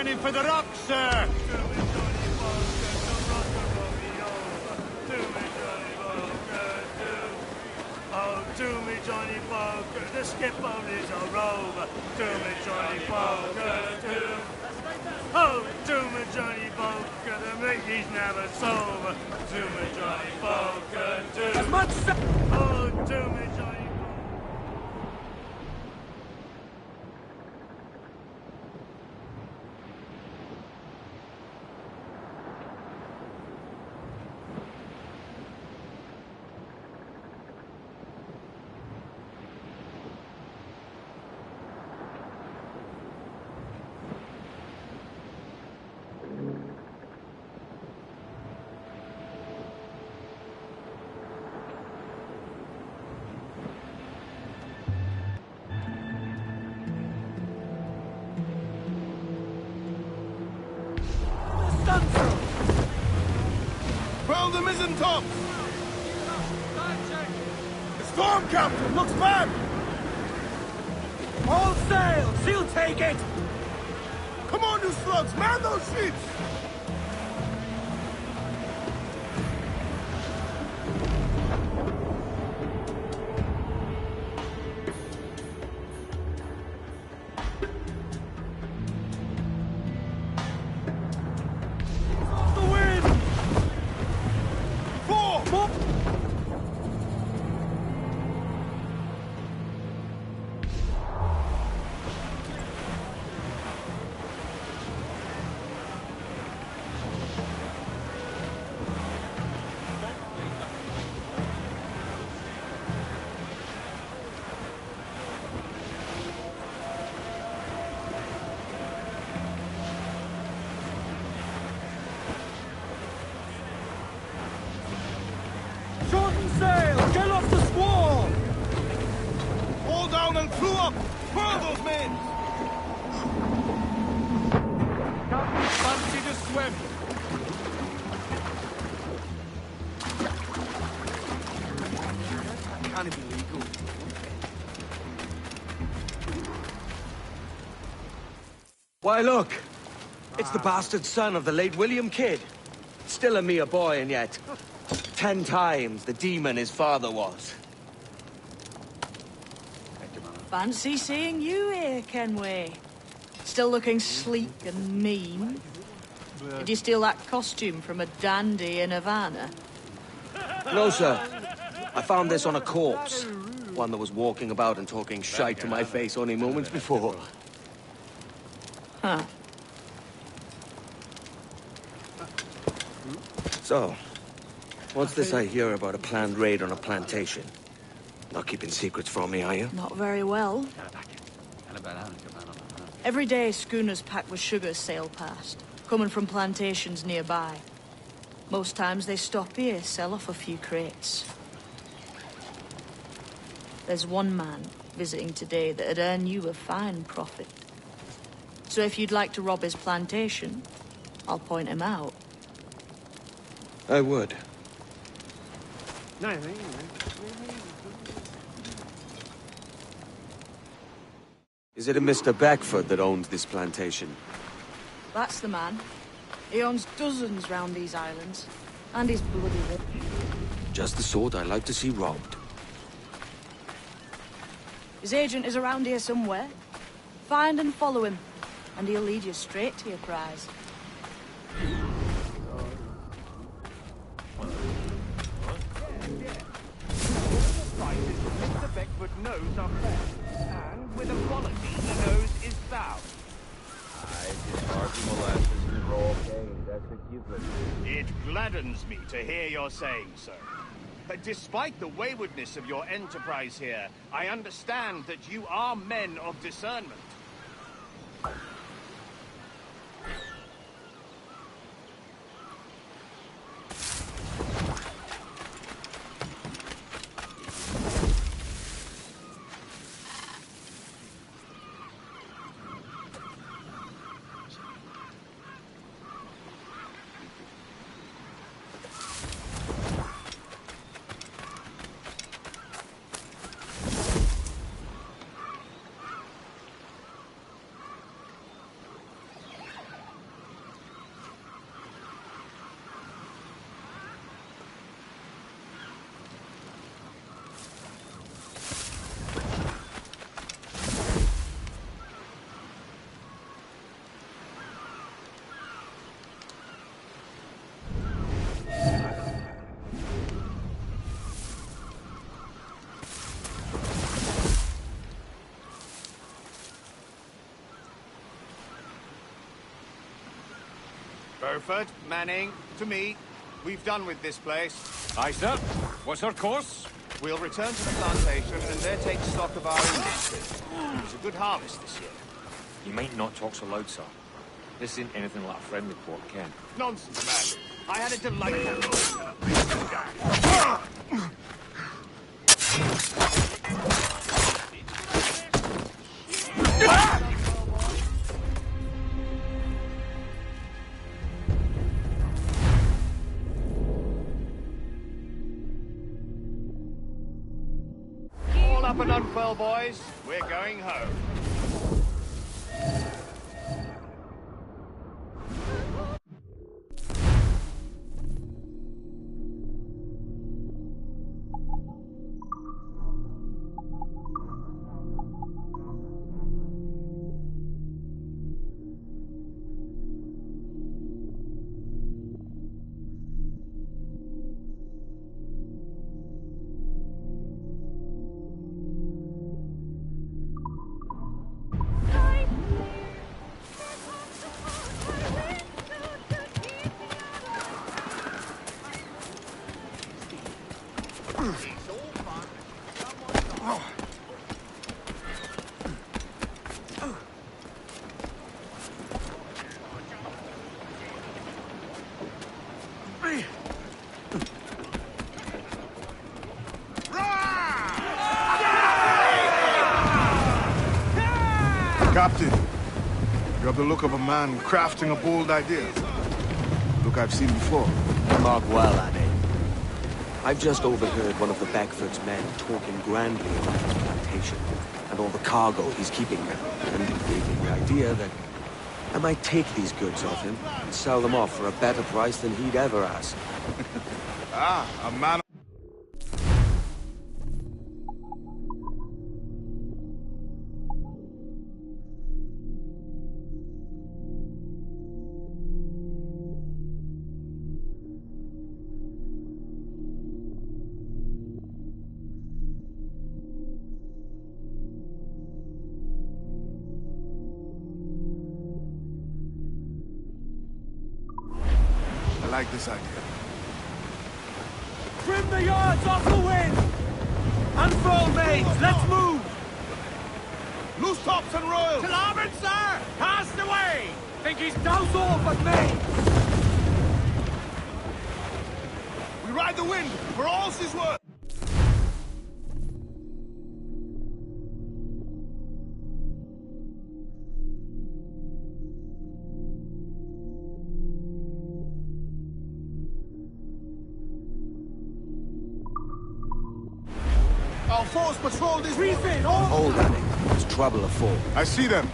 lining for the rock, sir! Oh, to me, Johnny Poker, the skip only is a rover. To me, Johnny Poker, oh, to me, Johnny Poker, the meat he's never sober. To me, Johnny Poker, As much oh, to me, Johnny. Furl the mizzen top! The storm captain looks bad! all sails! He'll take it! Come on, you slugs! Man those ships! The wind! Four! Shorten sail! Get off the squall! Haul down and crew up! Furl those men! Fancy to swim! Can't it be legal? Why, look! It's the bastard son of the late William Kidd. Still a mere boy, and yet 10 times the demon his father was. Fancy seeing you here, Kenway. Still looking sleek and mean. Did you steal that costume from a dandy in Havana? No, sir. I found this on a corpse. One that was walking about and talking shite to my face only moments before. Huh. So, what's this I hear about a planned raid on a plantation? Not keeping secrets from me, are you? Not very well. Every day, schooners packed with sugar sail past, coming from plantations nearby. Most times they stop here, sell off a few crates. There's one man visiting today that'd earn you a fine profit. So if you'd like to rob his plantation, I'll point him out. I would. Is it a Mr. Beckford that owns this plantation? That's the man. He owns dozens round these islands. And he's bloody rich. Just the sort I like to see robbed. His agent is around here somewhere. Find and follow him, and he'll lead you straight to your prize. Mr. Beckford knows are fair, and with a quality he knows is thou. It gladdens me to hear your saying so. But despite the waywardness of your enterprise here, I understand that you are men of discernment. Crowford, Manning, to me. We've done with this place. Aye, sir. What's our course? We'll return to the plantation and there take stock of our industry. It was a good harvest this year. You might not talk so loud, sir. This ain't anything like a friendly port, Ken. Nonsense, man. I had a delightful... All up and unfurl, boys. We're going home. Captain, you have the look of a man crafting a bold idea. Look I've seen before. Mark well, Annie. I've just overheard one of the Beckford's men talking grandly about his plantation and all the cargo he's keeping there, and it gave me the idea that I might take these goods off him and sell them off for a better price than he'd ever ask. Ah, a man... I like this idea. Trim the yards off the wind! Unfurl mains, let's move! Loose tops and royals! To larboard, sir! Cast away! Think he's douse off at me! We ride the wind for all she's worth! Our force patrol this... Refit, all! Hold, Annie. There's trouble afoot. I see them.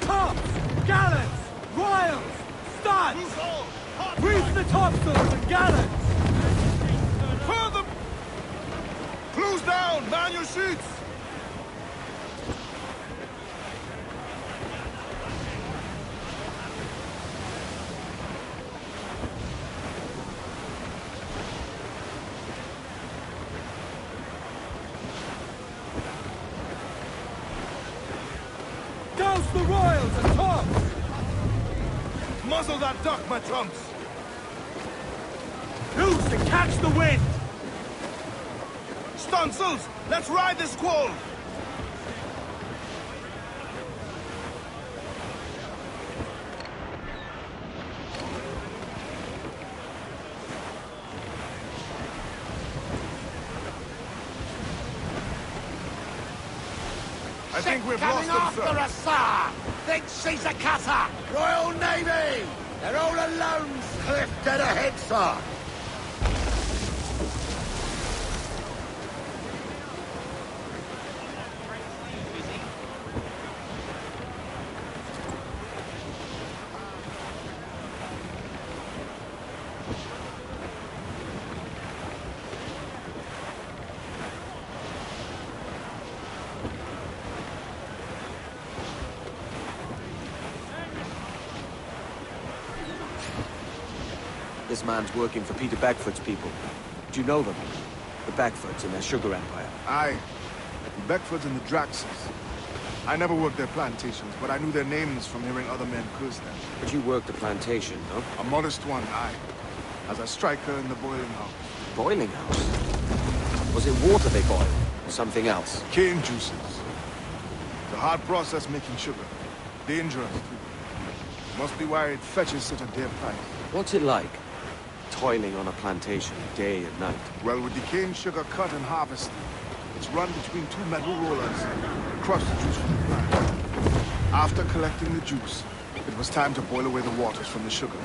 Tops! Gallants! Royals! Studs! Reef the topsails and gallants! Further! Close down! Man your sheets! Douse the royals and tops! Muzzle that duck, my trumps! Loose and catch the wind! Stunsails! Let's ride this squall! I think we've lost them, sir. Us, sir! Thinks she's a cutter! Royal Navy! They're all alone! Cliff dead ahead, sir! This man's working for Peter Beckford's people. Do you know them? The Beckfords and their sugar empire. Aye. The Beckfords and the Draxes. I never worked their plantations, but I knew their names from hearing other men curse them. But you worked the plantation, no? A modest one, aye. As a striker in the boiling house. Boiling house? Was it water they boiled? Or something else? Cane juices. It's a hard process making sugar. Dangerous, too. Must be why it fetches such a dear price. What's it like? Toiling on a plantation day and night. Well, with the cane sugar cut and harvested, it's run between two metal rollers, crush the juice from the plant. After collecting the juice, it was time to boil away the waters from the sugar.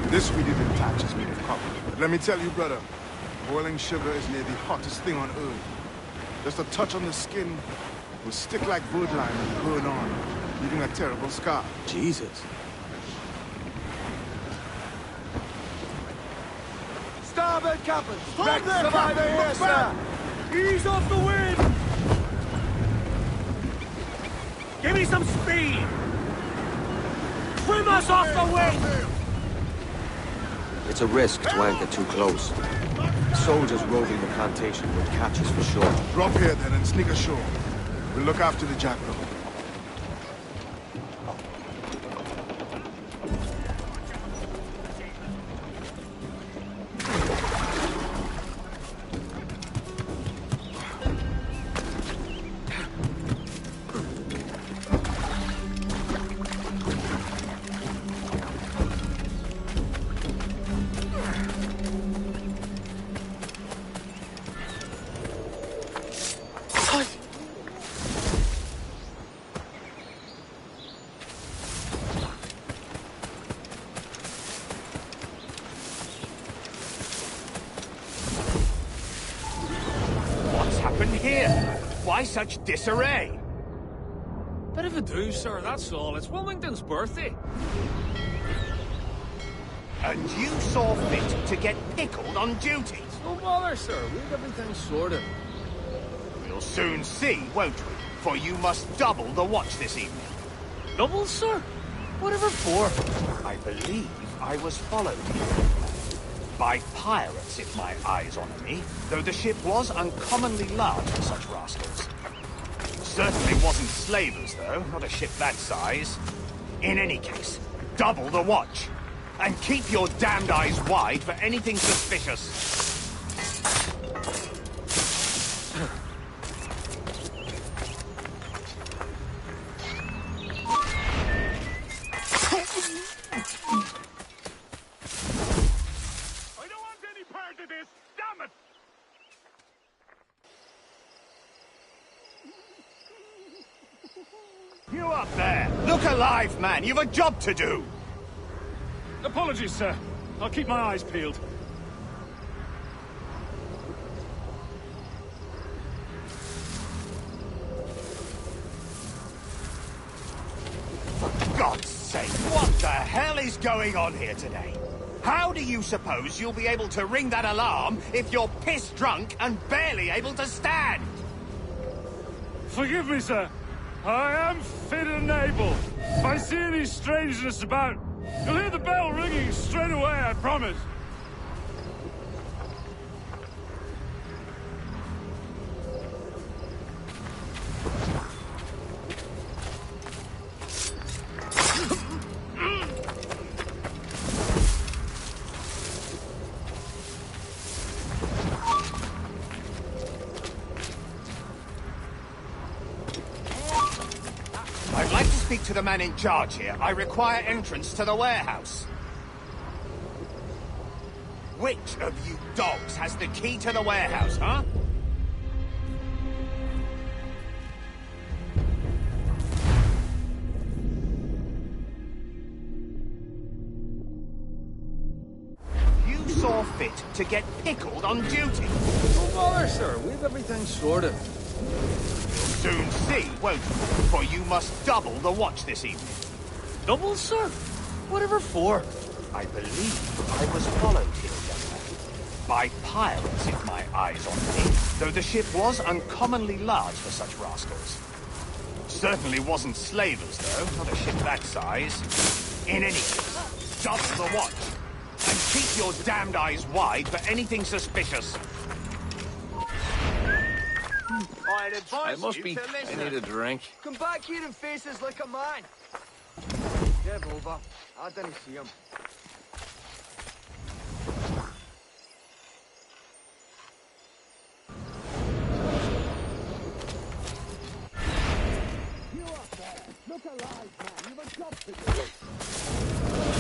This we did in thatches made of copper. But let me tell you, brother, boiling sugar is near the hottest thing on earth. Just a touch on the skin will stick like birdlime and burn on, leaving a terrible scar. Jesus. Starboard cabin! Stand there, Captain! Look back! Ease off the wind! Give me some speed! Trim us off the wind! It's a risk to anchor too close. Soldiers roving the plantation would catch us for sure. Drop here then and sneak ashore. We'll look after the jackal. Here? Why such disarray? Bit of a do, sir, that's all. It's Wilmington's birthday. And you saw fit to get pickled on duty? No bother, sir. We've everything sorted. We'll soon see, won't we? For you must double the watch this evening. Double, sir? Whatever for? I believe I was followed here. By pirates, if my eyes honour me, though the ship was uncommonly large for such rascals. Certainly wasn't slavers, though, not a ship that size. In any case, double the watch. And keep your damned eyes wide for anything suspicious. You up there! Look alive, man! You've a job to do! Apologies, sir. I'll keep my eyes peeled. For God's sake, what the hell is going on here today? How do you suppose you'll be able to ring that alarm if you're pissed drunk and barely able to stand? Forgive me, sir. I am fit and able. If I see any strangeness about, you'll hear the bell ringing straight away, I promise. I'd like to speak to the man in charge here. I require entrance to the warehouse. Which of you dogs has the key to the warehouse, huh? You saw fit to get pickled on duty. No bother, sir. We've everything sorted. Soon see, won't you? For you must double the watch this evening. Double, sir? Whatever for? I believe I was followed here, young man. By pirates, if my eyes on me, though the ship was uncommonly large for such rascals. Certainly wasn't slavers, though, not a ship that size. In any case, double the watch. And keep your damned eyes wide for anything suspicious. I I'd advise It must you be. to I listen. need a drink. Come back here and face us like a man. Give over. I didn't see him.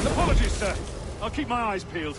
Apologies, sir. I'll keep my eyes peeled.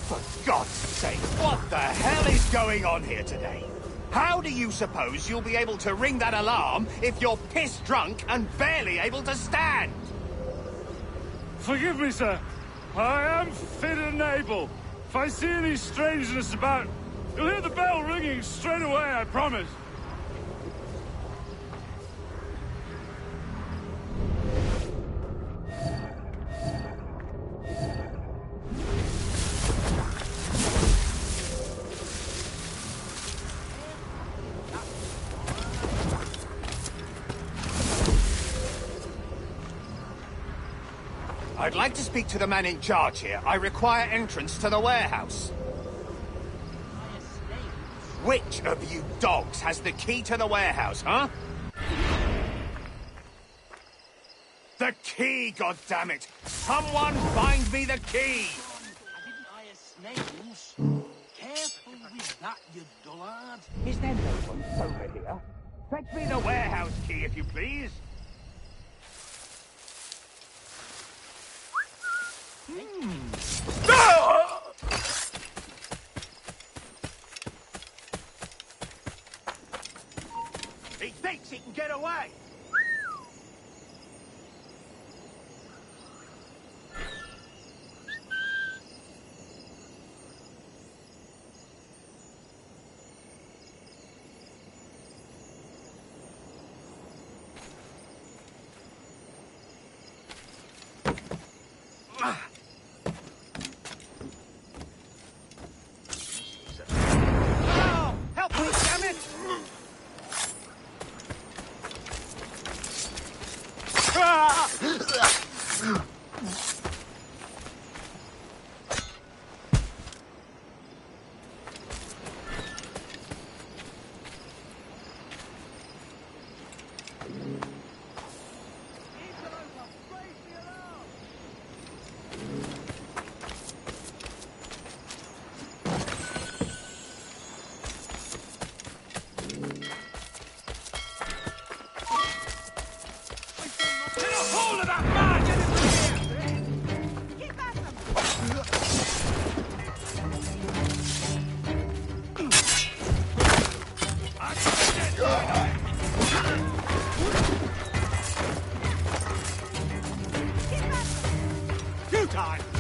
For God's sake, what the hell is going on here today? How do you suppose you'll be able to ring that alarm if you're piss drunk and barely able to stand? Forgive me, sir. I am fit and able. If I see any strangeness about, you'll hear the bell ringing straight away, I promise. I'd like to speak to the man in charge here. I require entrance to the warehouse. Which of you dogs has the key to the warehouse, huh? The key, goddammit! Someone find me the key! I didn't hire snails. Careful with that, you dullard. Is there no one over here? Fetch me the warehouse key, if you please. He thinks he can get away. Oh, help me, damn it!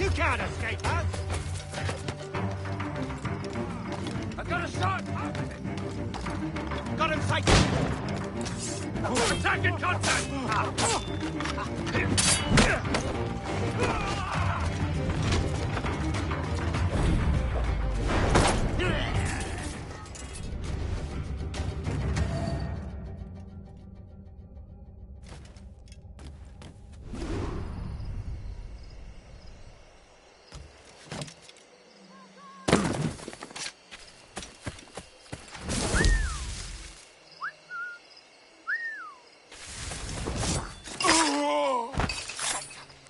You can't escape us. I've got a shot! Got him sighted. Attack in contact!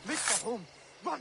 Mr. Holmes, run!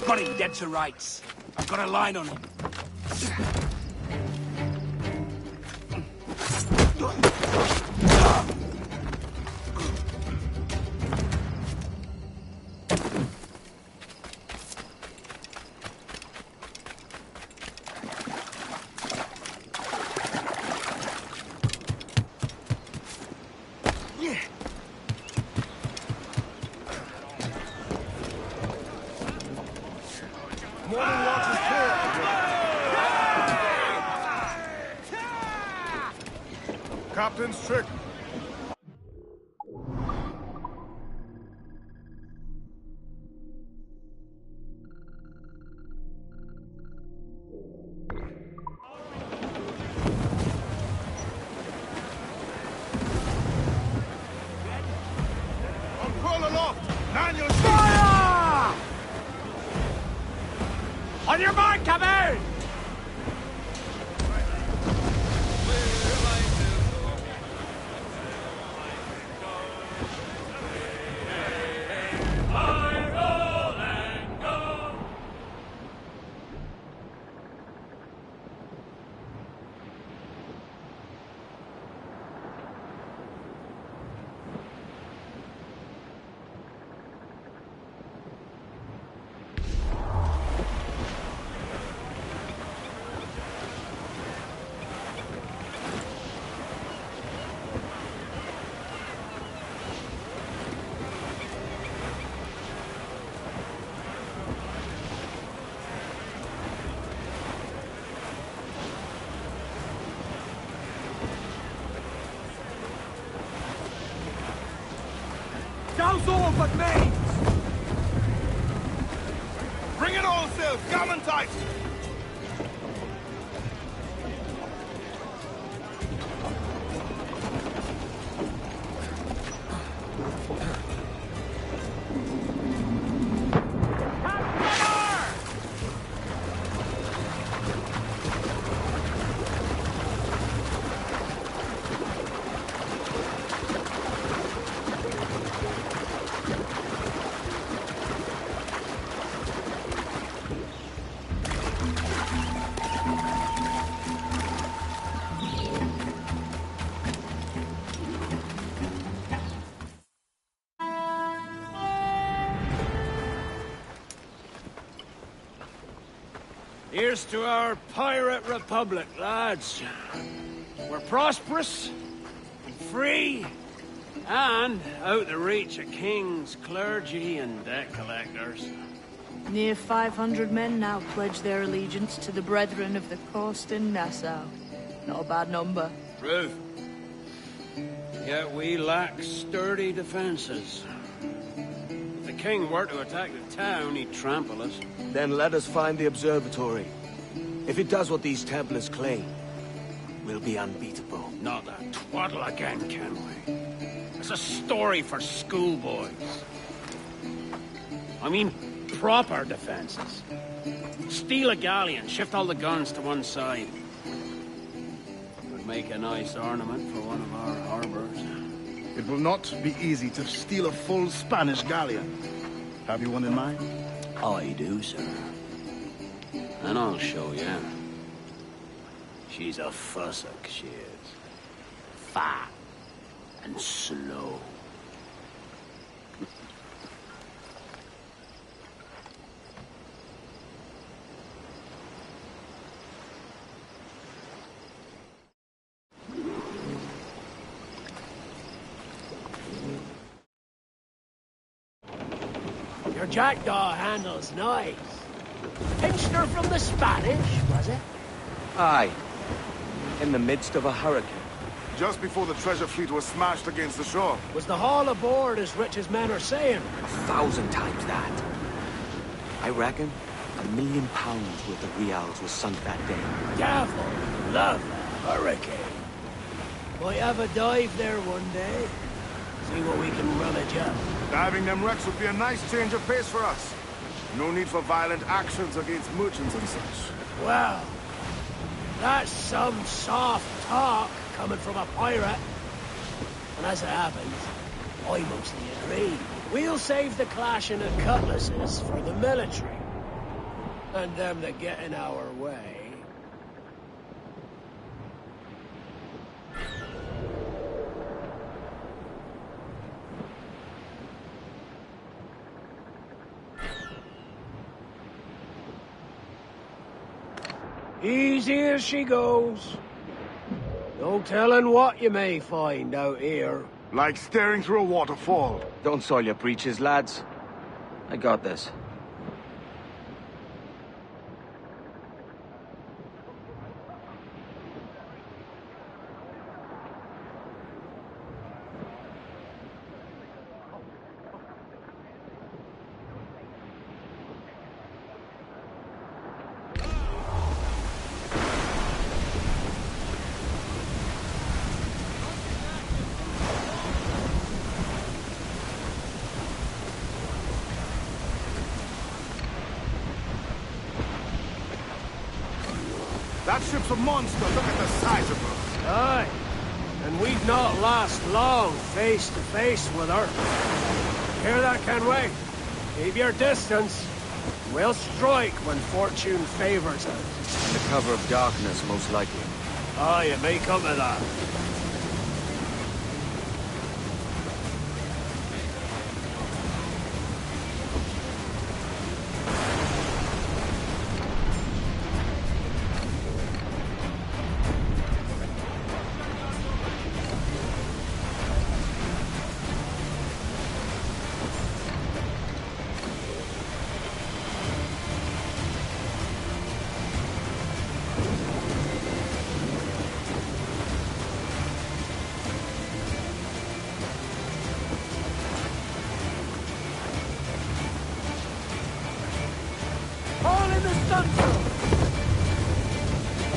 Got him dead to rights. I've got a line on him. Captain's trick. Crawl aloft! Man your fire! On your mark, come out! How's all but mains? Bring it all, Sil! Gammon tight! Here's to our pirate republic, lads. We're prosperous, and free, and out the reach of kings, clergy, and debt collectors. Near 500 men now pledge their allegiance to the Brethren of the Coast in Nassau. Not a bad number. True. Yet we lack sturdy defenses. If the king were to attack the town, he'd trample us. Then let us find the observatory. If it does what these Templars claim, we'll be unbeatable. Not that twaddle again, can we? It's a story for schoolboys. I mean, proper defenses. Steal a galleon, shift all the guns to one side. Would make a nice ornament for one of our harbors. It will not be easy to steal a full Spanish galleon. Have you one in mind? I do, sir. And I'll show you. She's a fussock, she is. Fat and slow. Your jackdaw handle's nice. Pinched her from the Spanish, was it? Aye. In the midst of a hurricane. Just before the treasure fleet was smashed against the shore. Was the haul aboard as rich as men are saying? 1,000 times that. I reckon £1 million worth of reals was sunk that day. Devil, love that hurricane. Might have a dive there one day. See what we can rummage up. Diving them wrecks would be a nice change of pace for us. No need for violent actions against merchants and such. Well, that's some soft talk coming from a pirate. And as it happens, I mostly agree. We'll save the clashing of cutlasses for the military. And them that get in our way. Easy as she goes. No telling what you may find out here. Like staring through a waterfall. Don't soil your breeches, lads. I got this. That ship's a monster. Look at the size of her. Aye. And we'd not last long face to face with her. Hear that, Kenway? Keep your distance. We'll strike when fortune favors us. In the cover of darkness, most likely. Aye, it may come to that.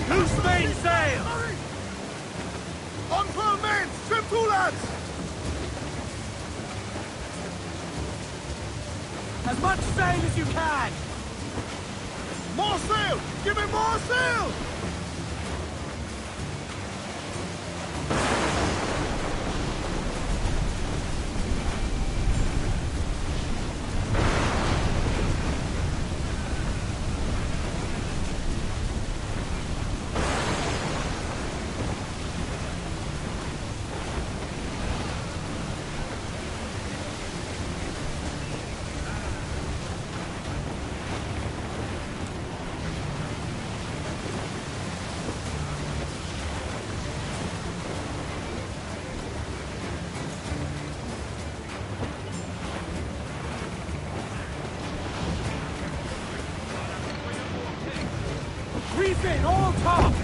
Loose mainsail! On full main! Trim to, lads! As much sail as you can! More sail! Give me more sail! Reef in, all tops!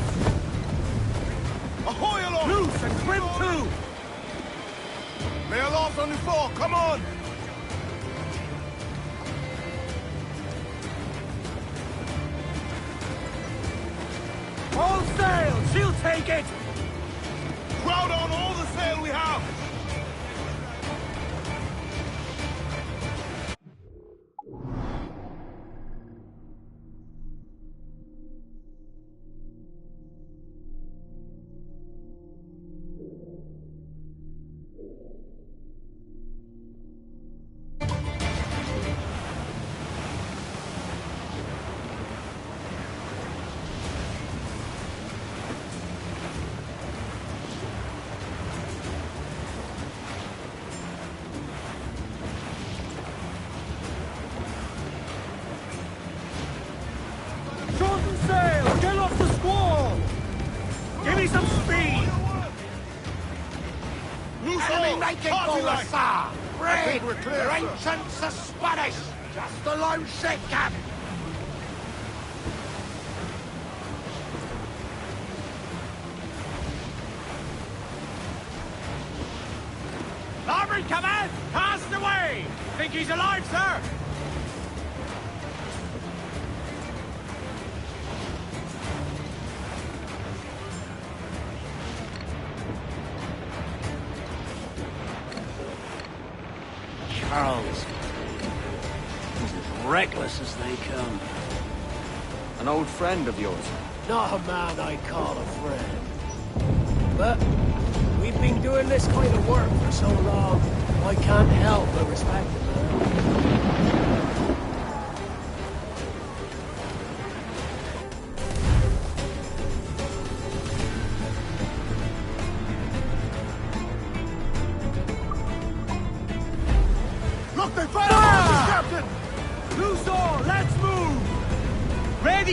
Ahoy aloft! Loose and trim too! Lay aloft on the fore, come on! All sail! She'll take it! Crowd on all the sail we have! Shorten sail! Get off the squall! Give me some speed! Loose Enemy all! making Party for the line! sir! I Red! think we're clear, Your sir. ancients are Spanish! Just a lone ship, Cap! Larboard command! Cast away! Think he's alive, sir? Charles. He's as reckless as they come. An old friend of yours. Not a man I'd call a friend. But we've been doing this kind of work for so long, I can't help but respect the man.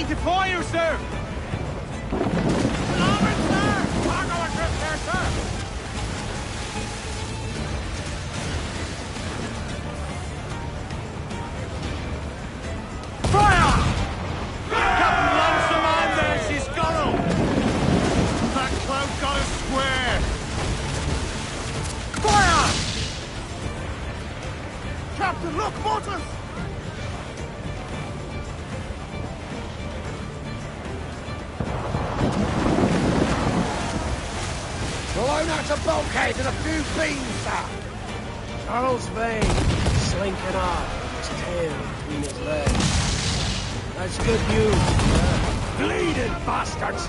Ready to fire, sir! Alarm, sir! Cargo adrift there, sir! Fire! Captain Ransom and there's his gunwale! That cloud goes square! Fire! Captain, look, mortars! Blown out a bulkhead and a few beams, sir. Charles Vane, slinking off, his tail between his legs. That's good news. Bleeding bastards!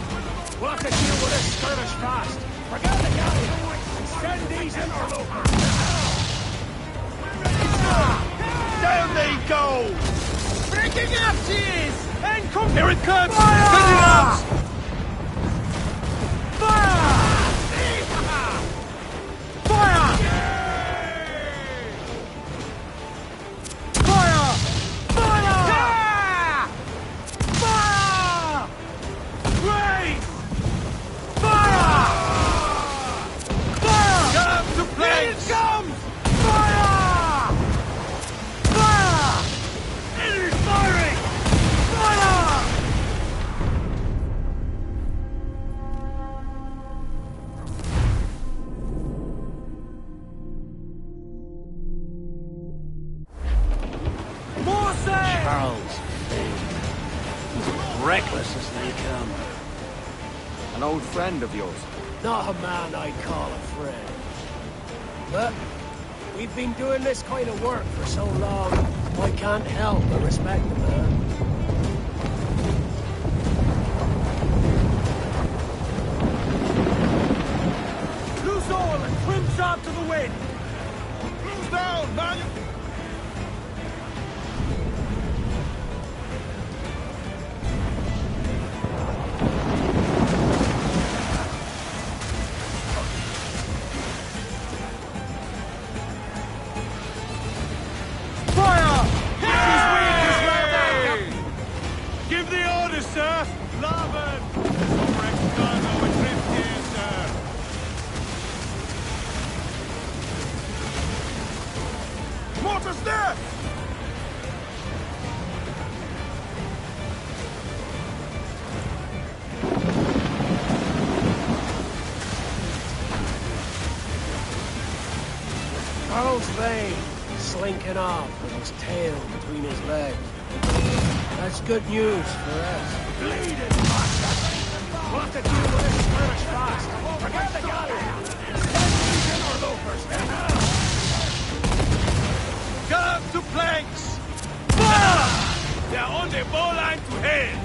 We'll have to deal with this skirmish fast. Forget the galley and send these interlopers now! Down they go! Breaking up, cheese! And come here it comes! Fire! Fire! Fire! Fire! Fire! Fire! Raise! Fire! Fire! Come to place! Here it comes! Fire! Fire! It is firing! Fire! Charles Vane. Reckless as they come. An old friend of yours. Not a man I'd call a friend. But we've been doing this kind of work for so long, I can't help but respect the man. Loose all and trim sharp to the wind! Cruise down, man! Fire! His wing is well there, Captain! Give the orders, sir! Larboard! Correct cargo adrift here, sir! Mortars there! Charles Vane, slinking off with his tail between his legs. That's good news for us. Bleeding bastards! We'll have to deal with this skirmish fast. Forget the galley! Send these interlopers there now! Come to planks! Fire! They're on the bowline to hell!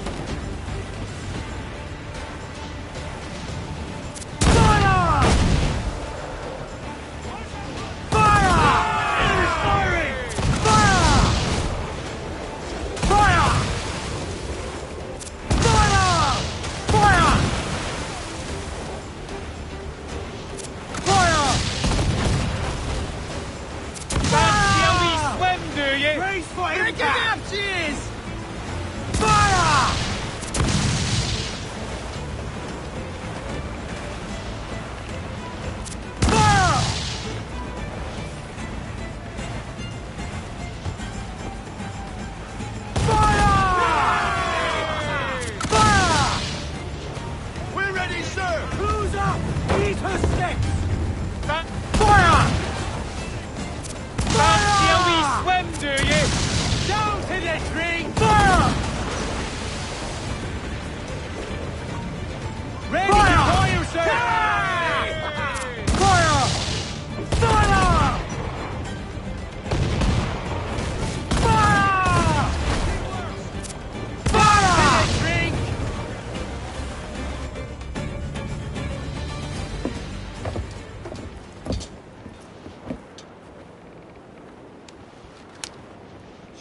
Fire! Fire! It is firing! Fire! Fire! Fire! Fire! Fire! Fancy how we swim, do you? Race for impact! Break it up, cheers! Fire! Fire! Fire! Fire! We're ready, sir! Who's up? Eat her sticks! Fire! Fancy how we swim, do you? Down to the tree! Fire! Ready to fire, sir! Fire! Fire! Fire! Fire! Drink!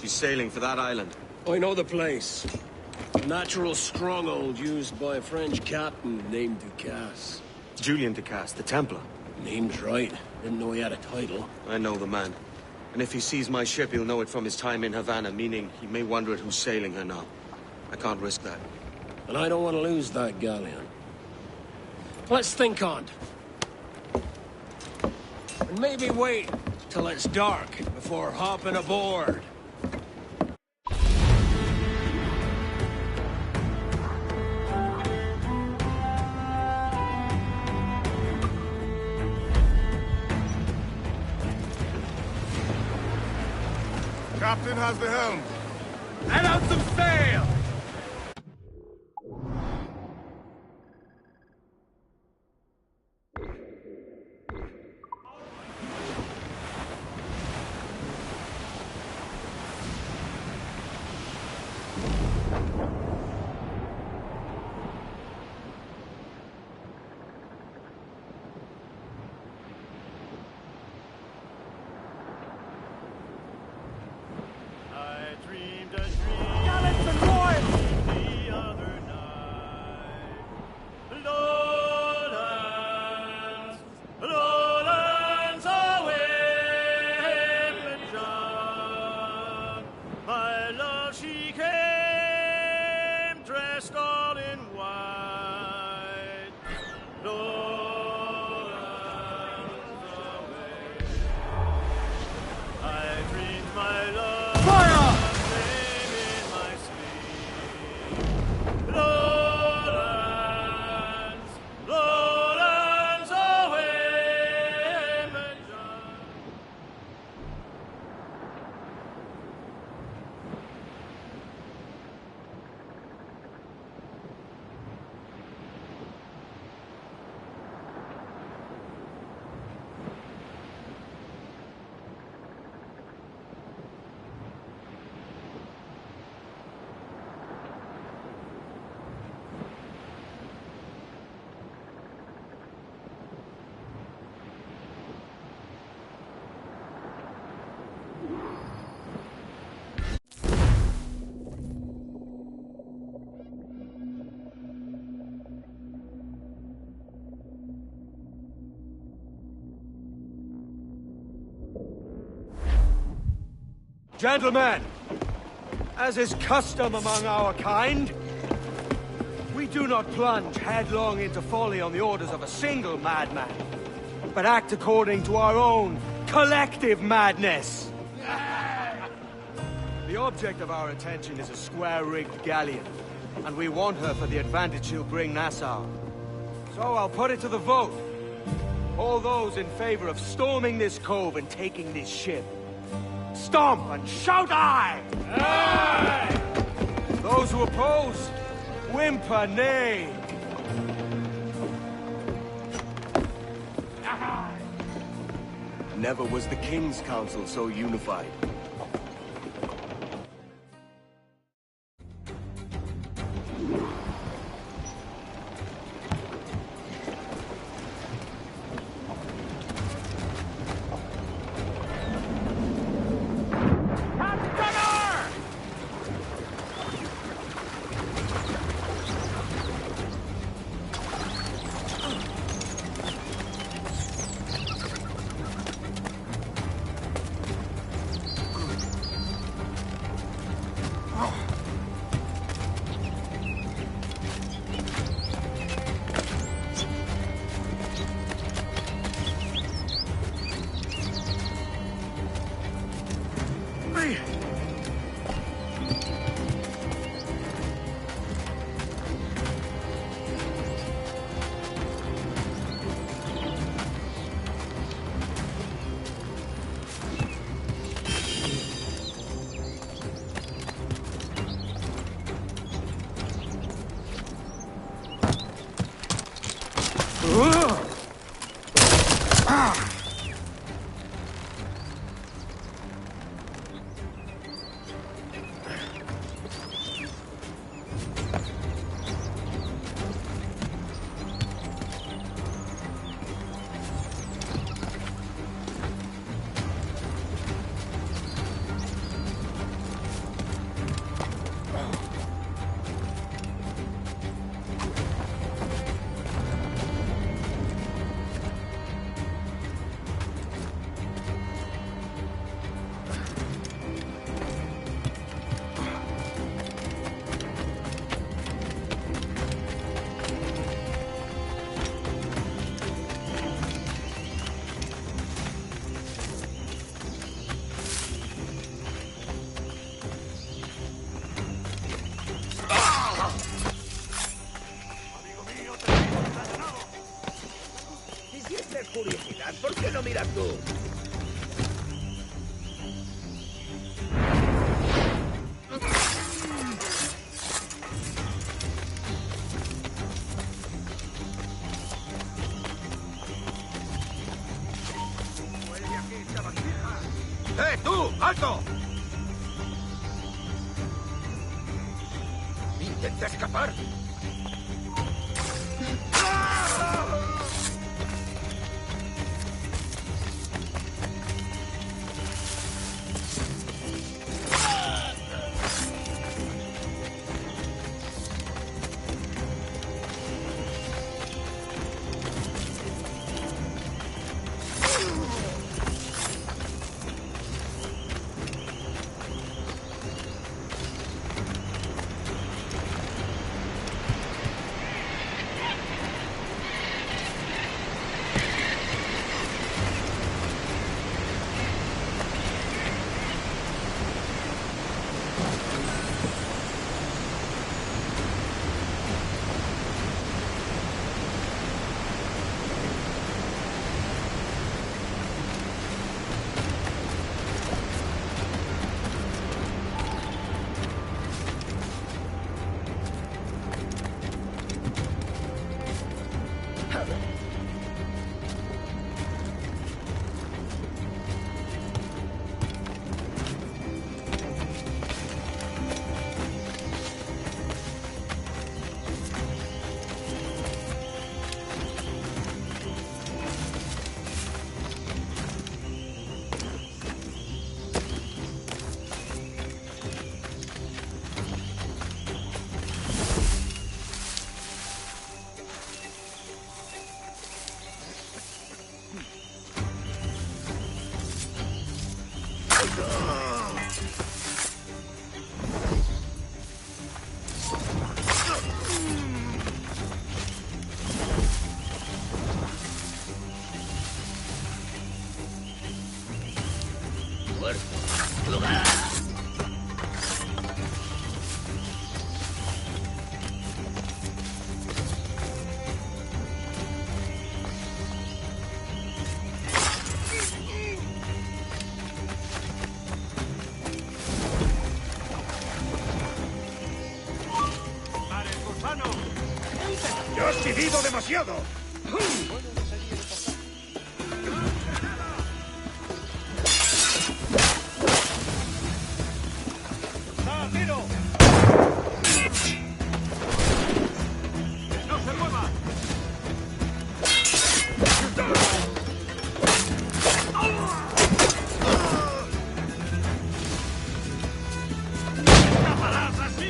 She's sailing for that island. I know the place. A natural stronghold used by a French captain named Ducasse. Julian Ducasse, the Templar. Name's right. Didn't know he had a title. I know the man. And if he sees my ship, he'll know it from his time in Havana, meaning he may wonder at who's sailing her now. I can't risk that. And I don't want to lose that galleon. Let's think on it. And maybe wait till it's dark before hopping aboard. Captain has the helm. Let out some sail! Gentlemen, as is custom among our kind, we do not plunge headlong into folly on the orders of a single madman, but act according to our own collective madness. The object of our attention is a square-rigged galleon, and we want her for the advantage she'll bring Nassau. So I'll put it to the vote. All those in favor of storming this cove and taking this ship, stomp and shout aye! Aye! Those who oppose, whimper nay. Never was the King's Council so unified. curiosidad, ¿por qué no miras tú? ¡Tú! ¡Alto! Intenta escapar. ¡Ya has vivido demasiado! ¡No se mueva! ¡Escaparás así!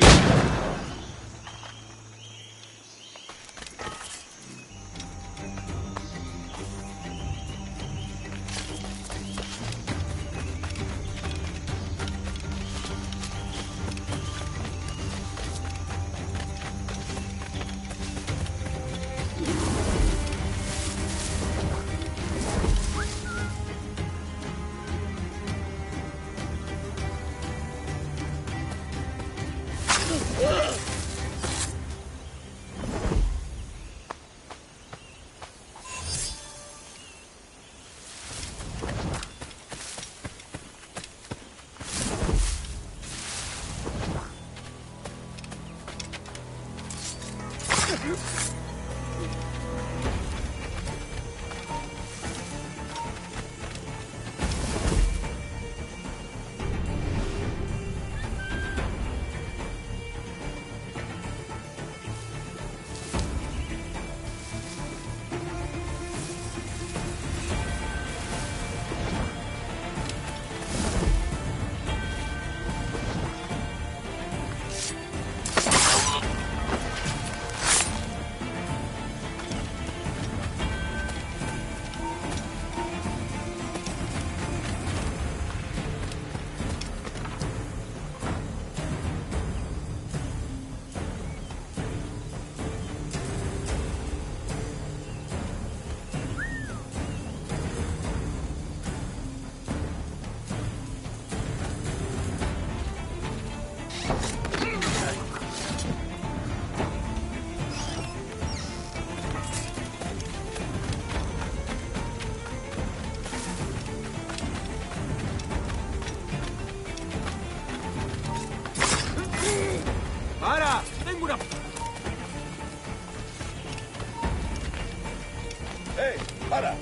¡Eh! ¡Para!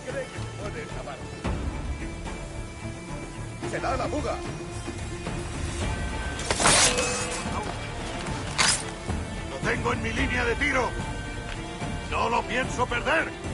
¿Cree que se puede escapar? ¡Se da la fuga! ¡Lo tengo en mi línea de tiro! ¡No lo pienso perder!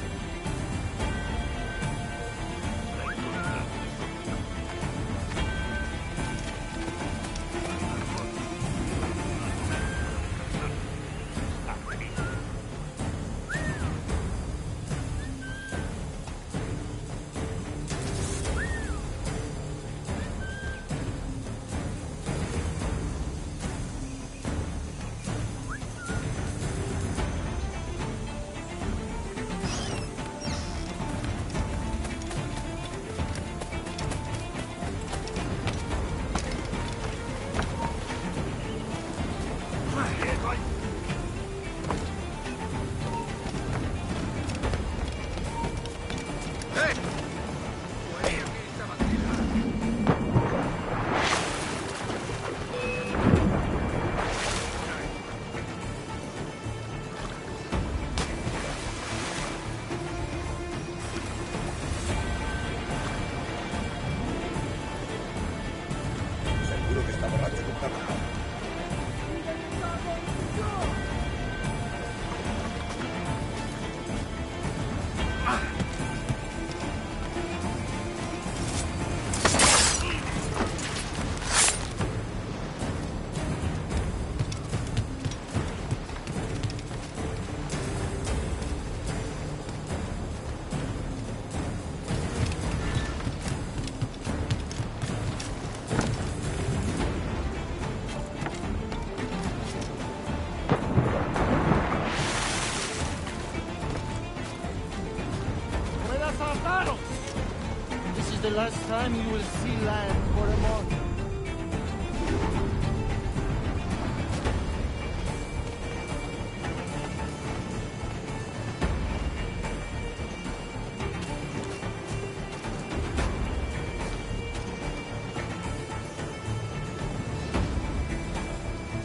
Seguro que está borracho con Carla. This is the last time you will see land for a month.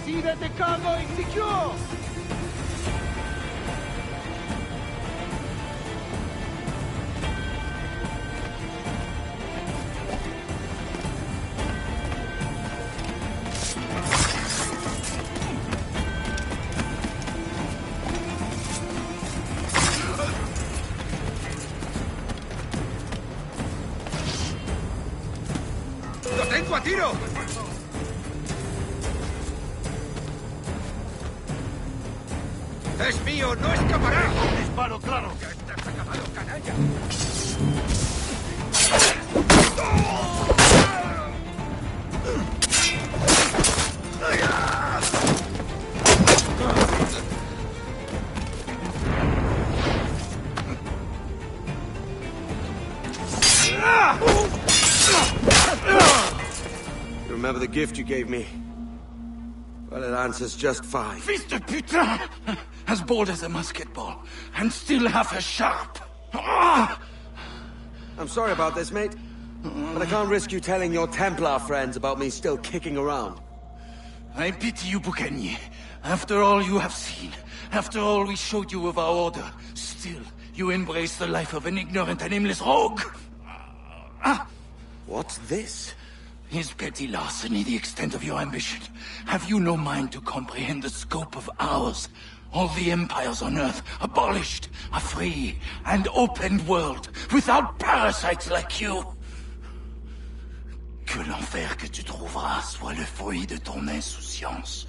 See that the cargo is secure! ¡Lo tengo a tiro! ¡Es mío! ¡No escapará! ¡Disparo claro! ¡Ya estás acabado, canalla! You remember the gift you gave me? Well, it answers just fine. Fils de putain! As bold as a musket ball, and still half as sharp. Ah! I'm sorry about this, mate. But I can't risk you telling your Templar friends about me still kicking around. I pity you, Boucanier. After all you have seen, after all we showed you of our order, still you embrace the life of an ignorant and aimless rogue. What's this? Is petty larceny the extent of your ambition? Have you no mind to comprehend the scope of ours? All the empires on Earth abolished, a free and open world, without parasites like you. Que l'enfer que tu trouveras soit le fruit de ton insouciance.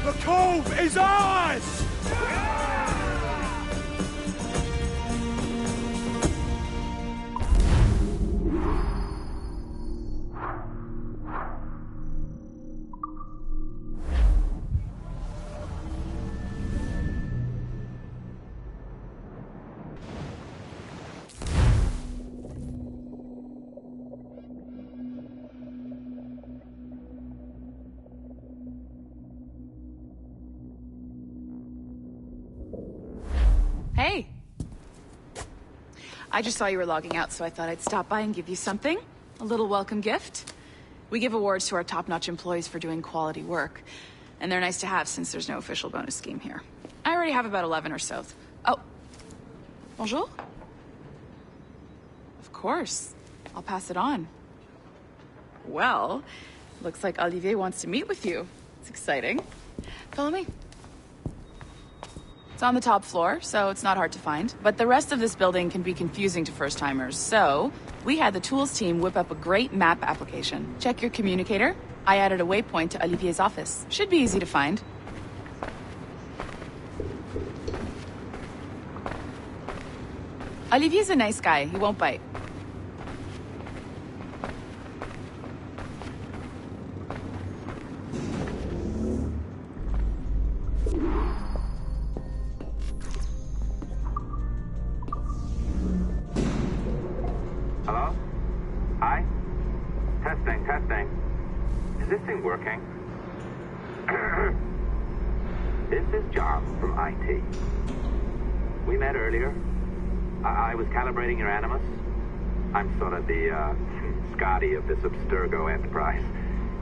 The cove is ours! I just saw you were logging out, so I thought I'd stop by and give you something. A little welcome gift. We give awards to our top-notch employees for doing quality work. And they're nice to have since there's no official bonus scheme here. I already have about 11 or so. Oh. Bonjour? Of course. I'll pass it on. Well, looks like Olivier wants to meet with you. It's exciting. Follow me. It's on the top floor, so it's not hard to find. But the rest of this building can be confusing to first-timers, so we had the tools team whip up a great map application. Check your communicator. I added a waypoint to Olivier's office. Should be easy to find. Olivier's a nice guy. He won't bite. Hello? Hi? Testing, testing. Is this thing working? This is John from IT. We met earlier. I was calibrating your Animus. I'm sort of the, Scotty of this Abstergo enterprise.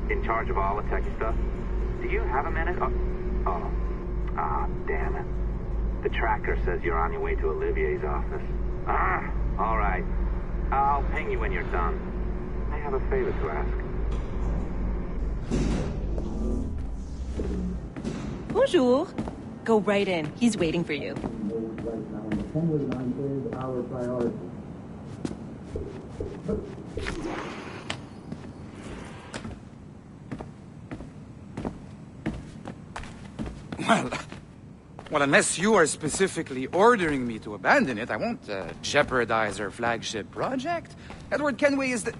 In charge of all the techie stuff. Do you have a minute? Oh. Ah, damn it. The tracker says you're on your way to Olivier's office. Ah, all right. I'll ping you when you're done. I have a favor to ask. Bonjour. Go right in. He's waiting for you. Our priority. Well, unless you are specifically ordering me to abandon it, I won't jeopardize our flagship project. Edward Kenway is the...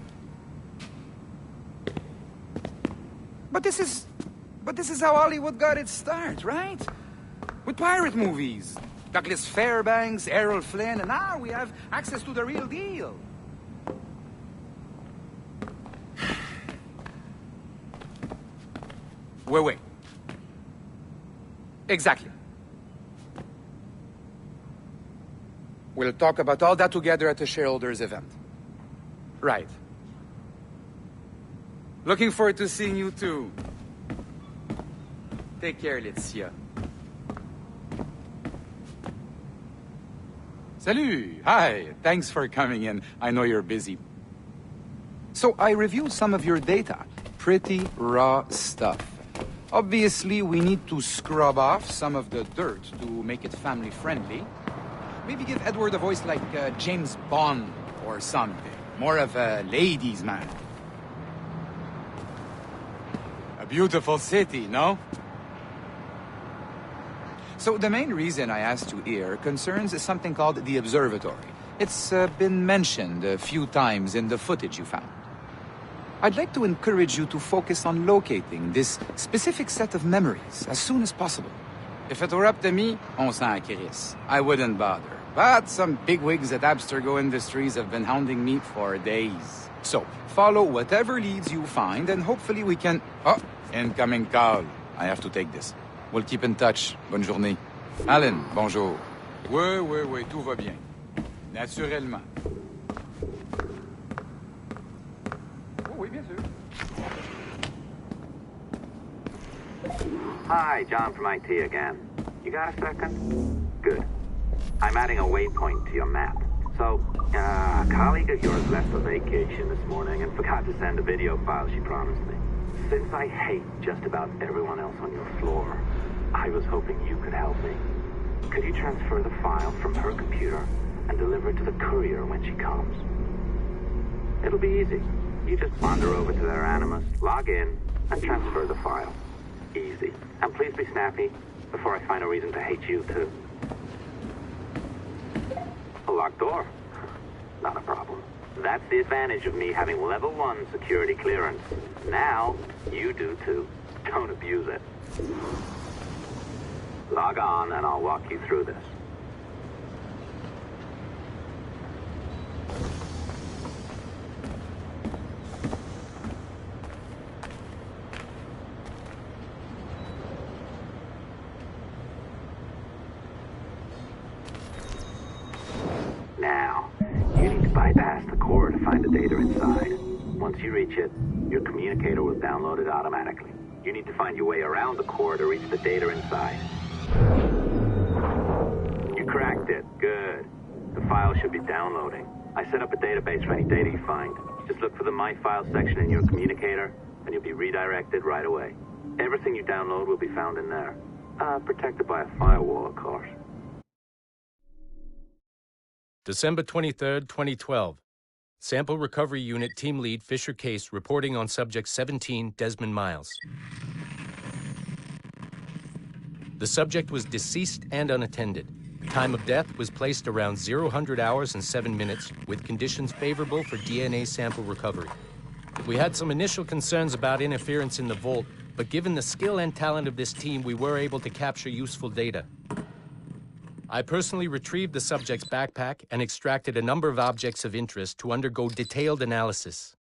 But this is how Hollywood got its start, right? With pirate movies. Douglas Fairbanks, Errol Flynn, and now we have access to the real deal. Wait. Exactly. We'll talk about all that together at the shareholders event. Right. Looking forward to seeing you too. Take care, Laetitia. Salut! Hi! Thanks for coming in. I know you're busy. So I reviewed some of your data. Pretty raw stuff. Obviously, we need to scrub off some of the dirt to make it family-friendly. Maybe give Edward a voice like James Bond or something. More of a ladies' man. A beautiful city, no? So the main reason I asked you here concerns something called the Observatory. It's been mentioned a few times in the footage you found. I'd like to encourage you to focus on locating this specific set of memories as soon as possible. If it were up to me, on s'en crisse. I wouldn't bother. But some bigwigs at Abstergo Industries have been hounding me for days. So, follow whatever leads you find and hopefully we can... Oh, incoming call. I have to take this. We'll keep in touch. Bonne journée. Alan, bonjour. Oui, tout va bien. Naturellement. Oh, oui, bien sûr. Hi, John from IT again. You got a second? Good. I'm adding a waypoint to your map. So, a colleague of yours left for vacation this morning and forgot to send a video file she promised me. Since I hate just about everyone else on your floor, I was hoping you could help me. Could you transfer the file from her computer and deliver it to the courier when she comes? It'll be easy. You just wander over to their Animus, log in, and transfer the file. Easy. And please be snappy before I find a reason to hate you, too. A locked door? Not a problem. That's the advantage of me having level 1 security clearance. Now, you do too. Don't abuse it. Log on and I'll walk you through this. Now, bypass the core to find the data inside. Once you reach it, your communicator will download it automatically. You need to find your way around the core to reach the data inside. You cracked it. Good. The file should be downloading. I set up a database for any data you find. Just look for the My Files section in your communicator, and you'll be redirected right away. Everything you download will be found in there. Protected by a firewall, of course. December 23rd, 2012. Sample Recovery Unit Team Lead Fisher Case reporting on Subject 17, Desmond Miles. The subject was deceased and unattended. Time of death was placed around 00 hours and 7 minutes, with conditions favorable for DNA sample recovery. We had some initial concerns about interference in the vault, but given the skill and talent of this team, we were able to capture useful data. I personally retrieved the subject's backpack and extracted a number of objects of interest to undergo detailed analysis.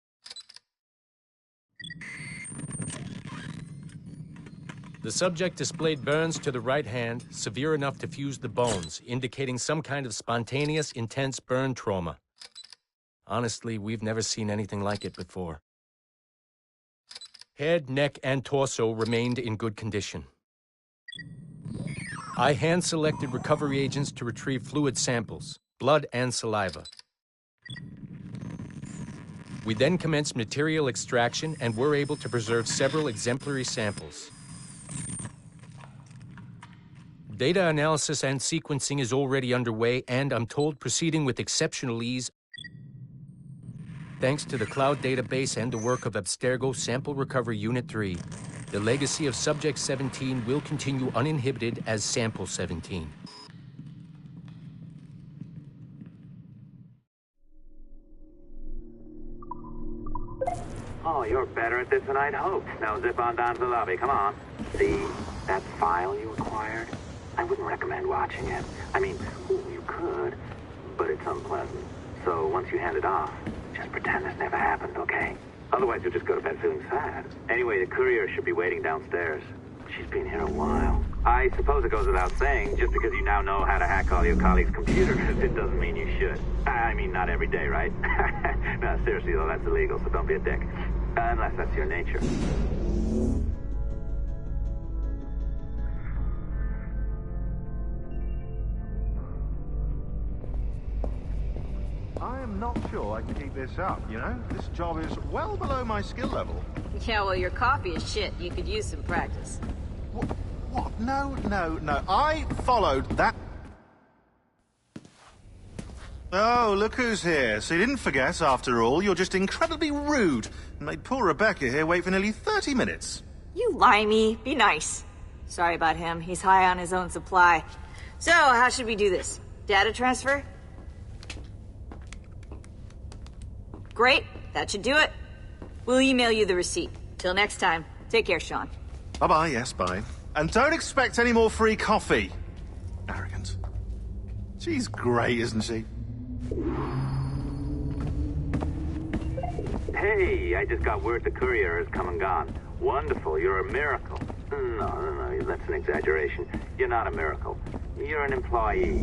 The subject displayed burns to the right hand, severe enough to fuse the bones, indicating some kind of spontaneous, intense burn trauma. Honestly, we've never seen anything like it before. Head, neck, and torso remained in good condition. I hand-selected recovery agents to retrieve fluid samples, blood and saliva. We then commenced material extraction and were able to preserve several exemplary samples. Data analysis and sequencing is already underway, and I'm told proceeding with exceptional ease thanks to the cloud database and the work of Abstergo Sample Recovery Unit 3. The legacy of Subject 17 will continue uninhibited as Sample 17. Oh, you're better at this than I'd hoped. Now zip on down to the lobby. Come on. See that file you acquired? I wouldn't recommend watching it. I mean, you could, but it's unpleasant. So once you hand it off, just pretend this never happened, okay? Otherwise, you'll just go to bed feeling sad. Anyway, the courier should be waiting downstairs. She's been here a while. I suppose it goes without saying, just because you now know how to hack all your colleagues' computers, it doesn't mean you should. I mean, not every day, right? No, seriously, though, that's illegal, so don't be a dick. Unless that's your nature. I am not sure I can keep this up, you know? This job is well below my skill level. Yeah, well, your coffee is shit. You could use some practice. What? No. I followed that... Oh, look who's here. So you didn't forget, after all. You're just incredibly rude and made poor Rebecca here wait for nearly 30 minutes. You limey. Be nice. Sorry about him. He's high on his own supply. So, how should we do this? Data transfer? Great. That should do it. We'll email you the receipt. Till next time. Take care, Sean. Bye-bye, yes, bye. And don't expect any more free coffee. Arrogant. She's great, isn't she? Hey, I just got word the courier has come and gone. Wonderful, you're a miracle. No, that's an exaggeration. You're not a miracle. You're an employee,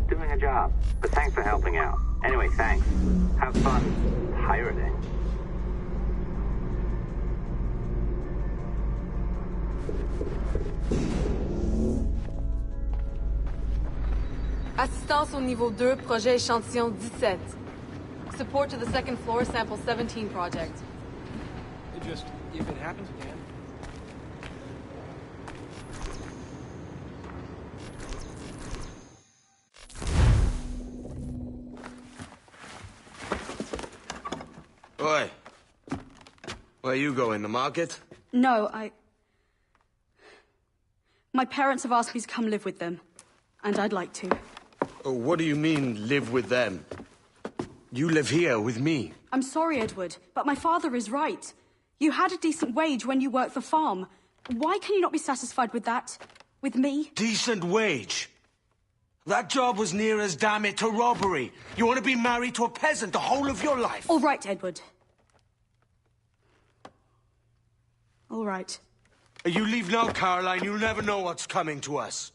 doing a job. But thanks for helping out. Anyway, thanks. Have fun pirating. Assistance au niveau 2, projet échantillon 17. Support to the second floor, sample 17 project. Just, if it happens again... Oi. Where you going, the market? No, my parents have asked me to come live with them. And I'd like to. Oh, what do you mean, live with them? You live here with me. I'm sorry, Edward, but my father is right. You had a decent wage when you worked the farm. Why can you not be satisfied with that? With me? Decent wage? That job was near as, damn it, to robbery. You want to be married to a peasant the whole of your life? All right, Edward. All right. You leave now, Caroline. You'll never know what's coming to us.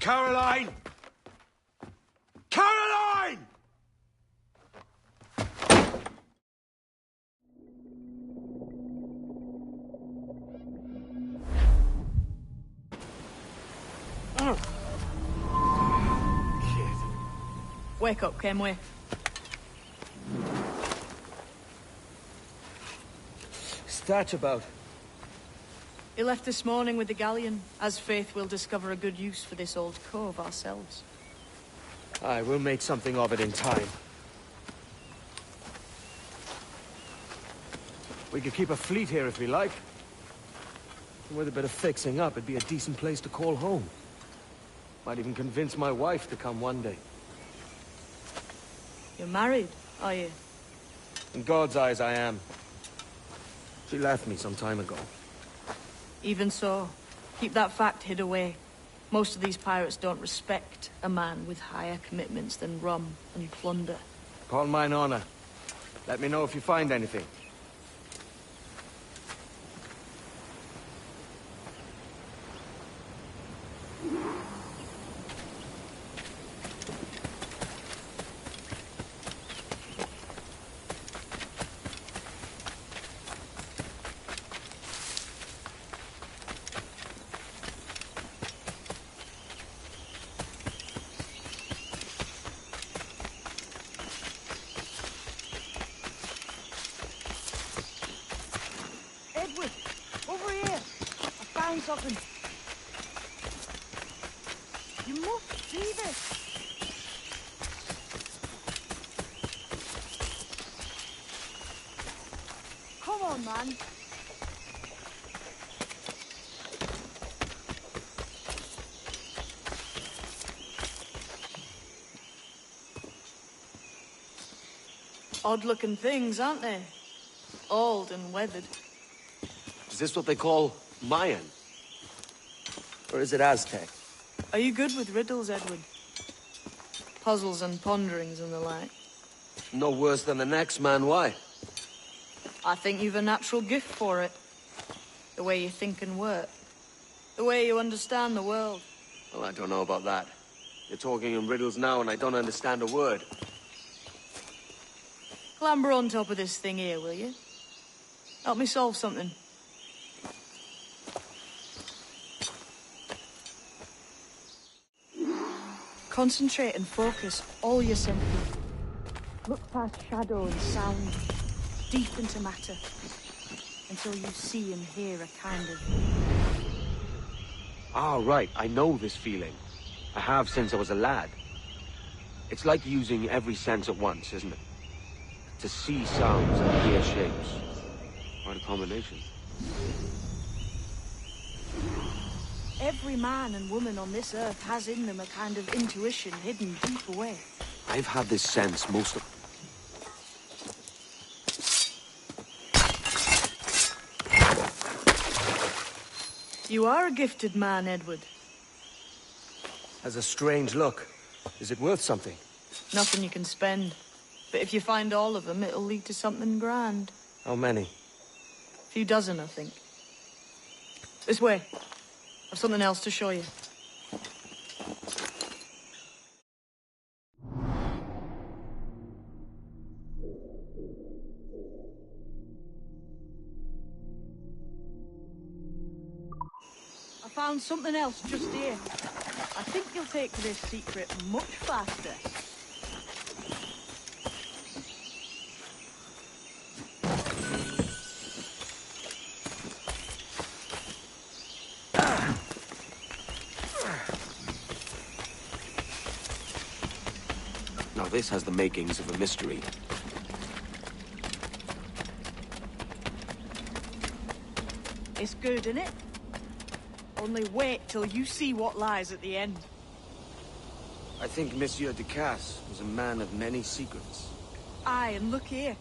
Caroline! Caroline! Wake up, Kenway. Statch about. He left this morning with the galleon, as faith we'll discover a good use for this old cove ourselves. Aye, we'll make something of it in time. We could keep a fleet here if we like. And with a bit of fixing up, it'd be a decent place to call home. Might even convince my wife to come one day. You're married, are you? In God's eyes, I am. She left me some time ago. Even so, keep that fact hid away. Most of these pirates don't respect a man with higher commitments than rum and plunder. Call mine honor. Let me know if you find anything. Edward, over here. I found something. You must see this. Come on, man. Odd-looking things, aren't they? Old and weathered. Is this what they call Mayan? Or is it Aztec? Are you good with riddles, Edward? Puzzles and ponderings and the like? No worse than the next man, why? I think you've a natural gift for it. The way you think and work. The way you understand the world. Well, I don't know about that. You're talking in riddles now and I don't understand a word. Clamber on top of this thing here, will you? Help me solve something. Concentrate and focus all your senses. Look past shadow and sound, deep into matter, until you see and hear a kind of... Ah, right. I know this feeling. I have since I was a lad. It's like using every sense at once, isn't it? To see sounds and hear shapes. Quite a combination. Every man and woman on this earth has in them a kind of intuition hidden deep away. I've had this sense most of... You are a gifted man, Edward. Has a strange look. Is it worth something? Nothing you can spend. But if you find all of them, it'll lead to something grand. How many? A few dozen, I think. This way. I've something else to show you. I found something else just here. I think you'll take to this secret much faster. Now this has the makings of a mystery. It's good, isn't it? Only wait till you see what lies at the end. I think Monsieur Ducasse was a man of many secrets. Aye, and look here.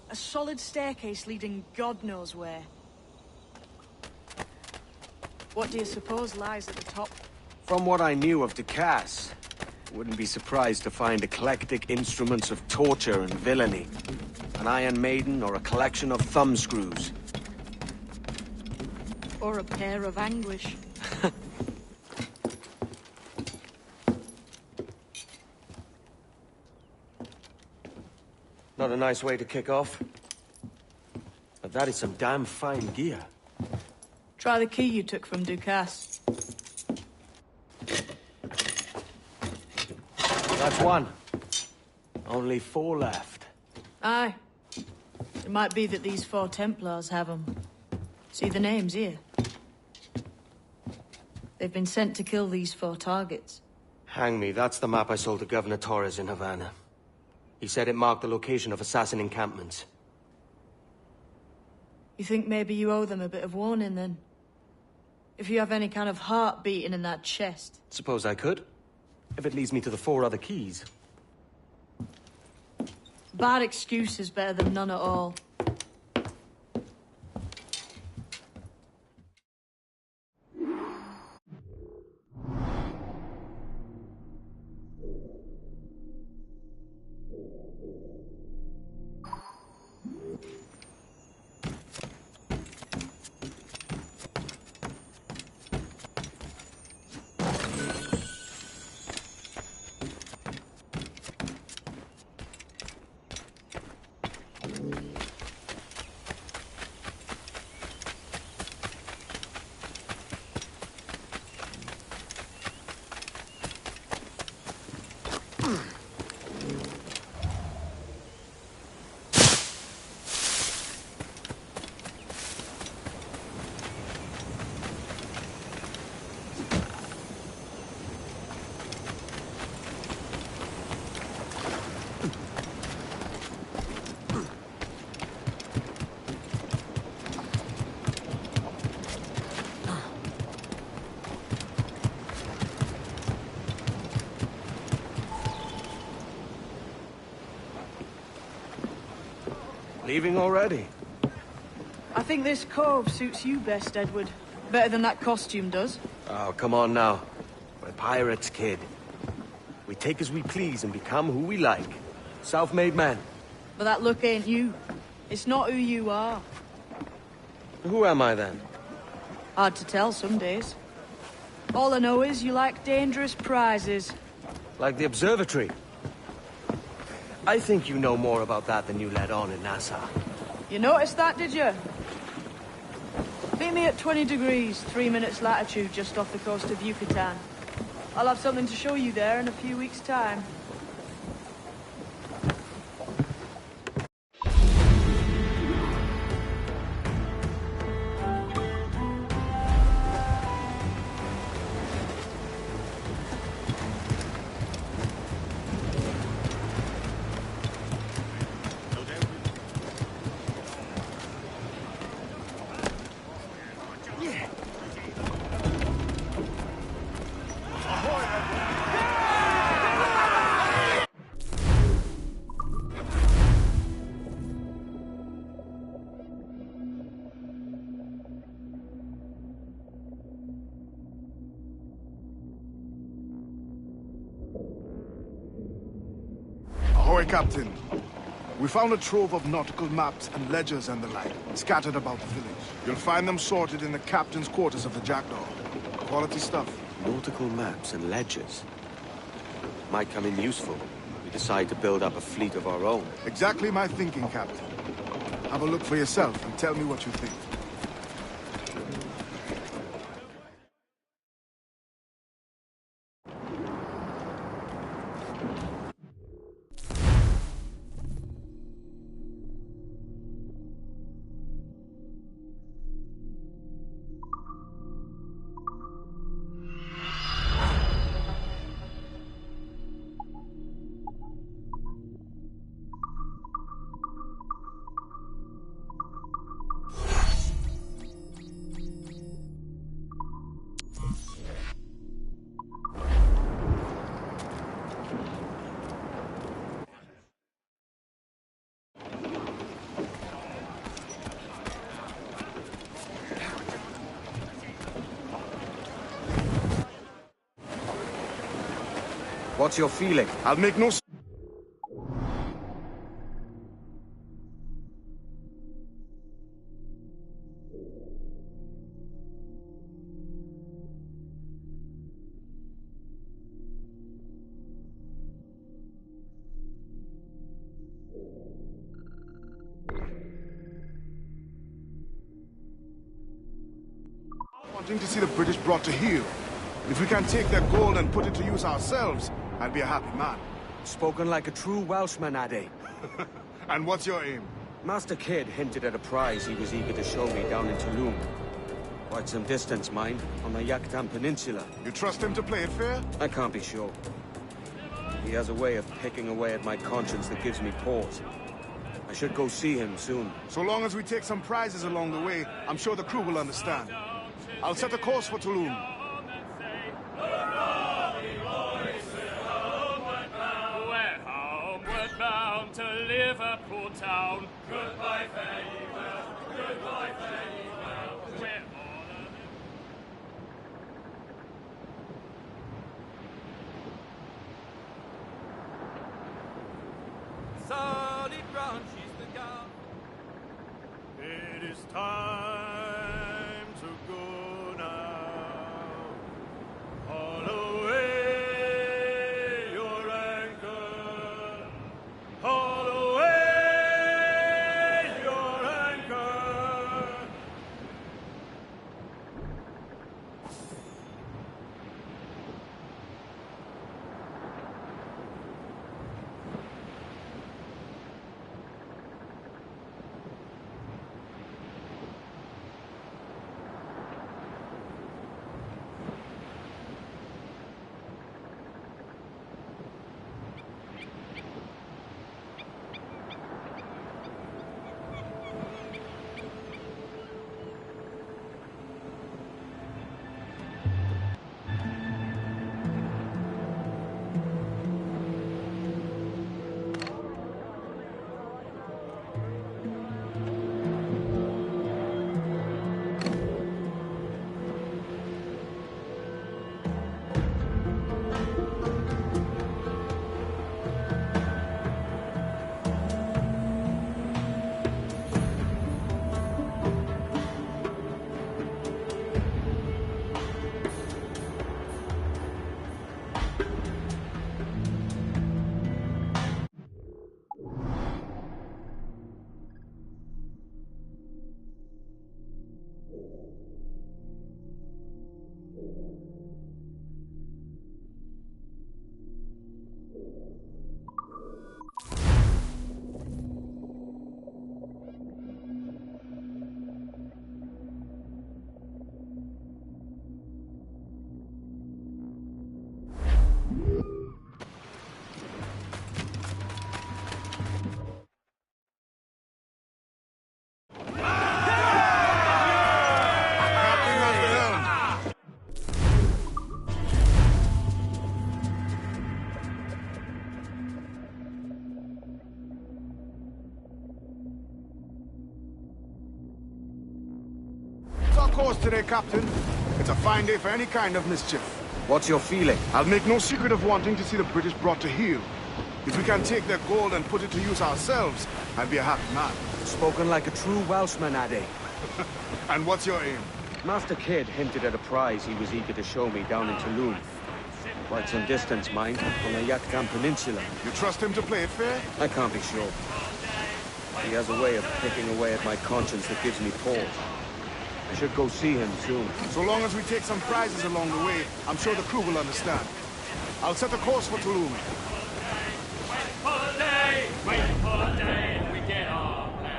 A solid staircase leading God knows where. What do you suppose lies at the top? From what I knew of Ducasse, I wouldn't be surprised to find eclectic instruments of torture and villainy. An Iron Maiden or a collection of thumbscrews. Or a pair of anguish. Not a nice way to kick off. But that is some damn fine gear. Try the key you took from Ducasse. That's one. Only 4 left. Aye. It might be that these 4 Templars have them. See the names here? They've been sent to kill these 4 targets. Hang me, that's the map I sold to Governor Torres in Havana. He said it marked the location of assassin encampments. You think maybe you owe them a bit of warning, then? If you have any kind of heart beating in that chest. Suppose I could. If it leads me to the 4 other keys. Bad excuse is better than none at all. Leaving already? I think this cove suits you best, Edward. Better than that costume does. Oh, come on now. We're pirates, kid. We take as we please and become who we like. Self-made men. But that look ain't you. It's not who you are. Who am I, then? Hard to tell some days. All I know is you like dangerous prizes. Like the observatory. I think you know more about that than you let on in Nassau. You noticed that, did you? Meet me at 20 degrees, 3 minutes latitude, just off the coast of Yucatan. I'll have something to show you there in a few weeks' time. Ahoy, Captain. We found a trove of nautical maps and ledgers and the like, scattered about the village. You'll find them sorted in the captain's quarters of the Jackdaw. Quality stuff. Nautical maps and ledgers. Might come in useful. We decide to build up a fleet of our own. Exactly my thinking, Captain. Have a look for yourself and tell me what you think. What's your feeling? I'll make no... Wanting to see the British brought to heel. If we can take their gold and put it to use ourselves, I'd be a happy man. Spoken like a true Welshman, Ade. And what's your aim? Master Kidd hinted at a prize he was eager to show me down in Tulum. Quite some distance, mind, on the Yaktan Peninsula. You trust him to play it fair? I can't be sure. He has a way of picking away at my conscience that gives me pause. I should go see him soon. So long as we take some prizes along the way, I'm sure the crew will understand. I'll set a course for Tulum. We're homeward bound to Liverpool town. Goodbye, farewell. Goodbye, farewell. We're all solid ground, she's the gal. It is time to go now. Haul away your anchor. Haul away your anchor. Course today, Captain. It's a fine day for any kind of mischief. What's your feeling? I'll make no secret of wanting to see the British brought to heel. If we can take their gold and put it to use ourselves, I'll be a happy man. Spoken like a true Welshman, Ade. And what's your aim? Master Kidd hinted at a prize he was eager to show me down in Tulum. Quite some distance, mind, on the Yaktan Peninsula. You trust him to play it fair? I can't be sure. He has a way of picking away at my conscience that gives me pause. I should go see him soon. So long as we take some prizes along the way, I'm sure the crew will understand. I'll set a course for Tulum. Wait for the day we get our plan.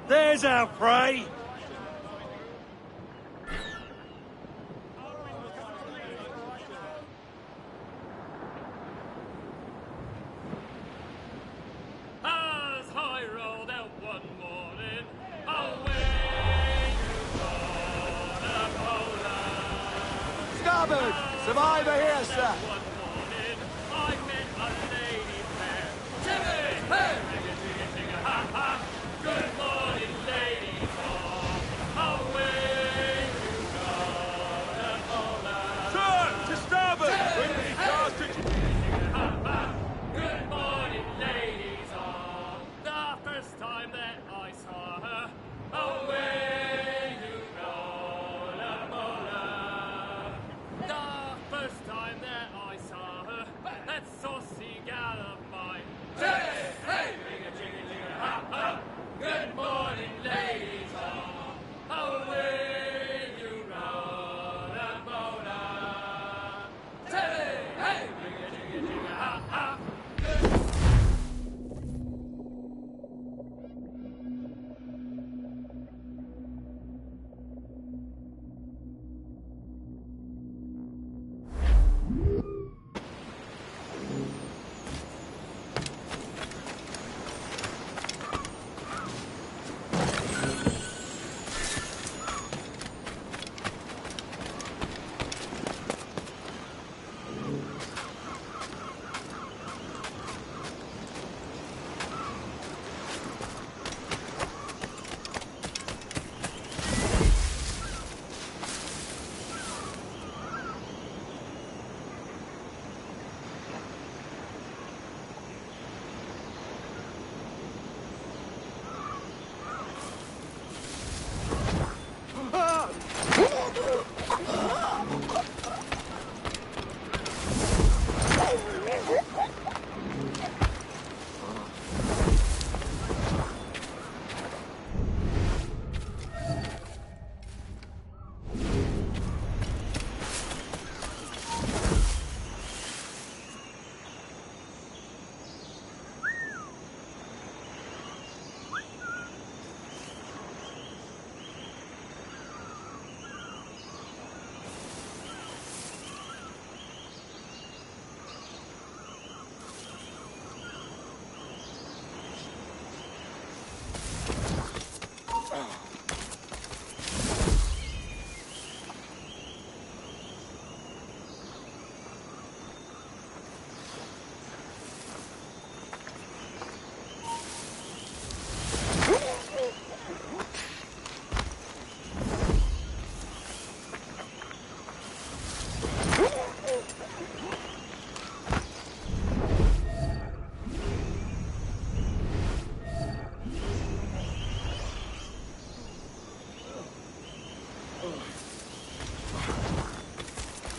There's our prey! starboard! Survivor here, sir! Good morning, ladies. Away you go. Turn to starboard! Bring these cars to... Good morning, ladies. The first time that I saw her, away you go, la mola. The first time that I saw her, that saucy gal of mine. Hey, hey, ring-a-jing-a-jing-a-ha-ha. Good morning, ladies. Away you go, la mola. Hey, hey, ring-a-jing-a-jing-a-ha-ha.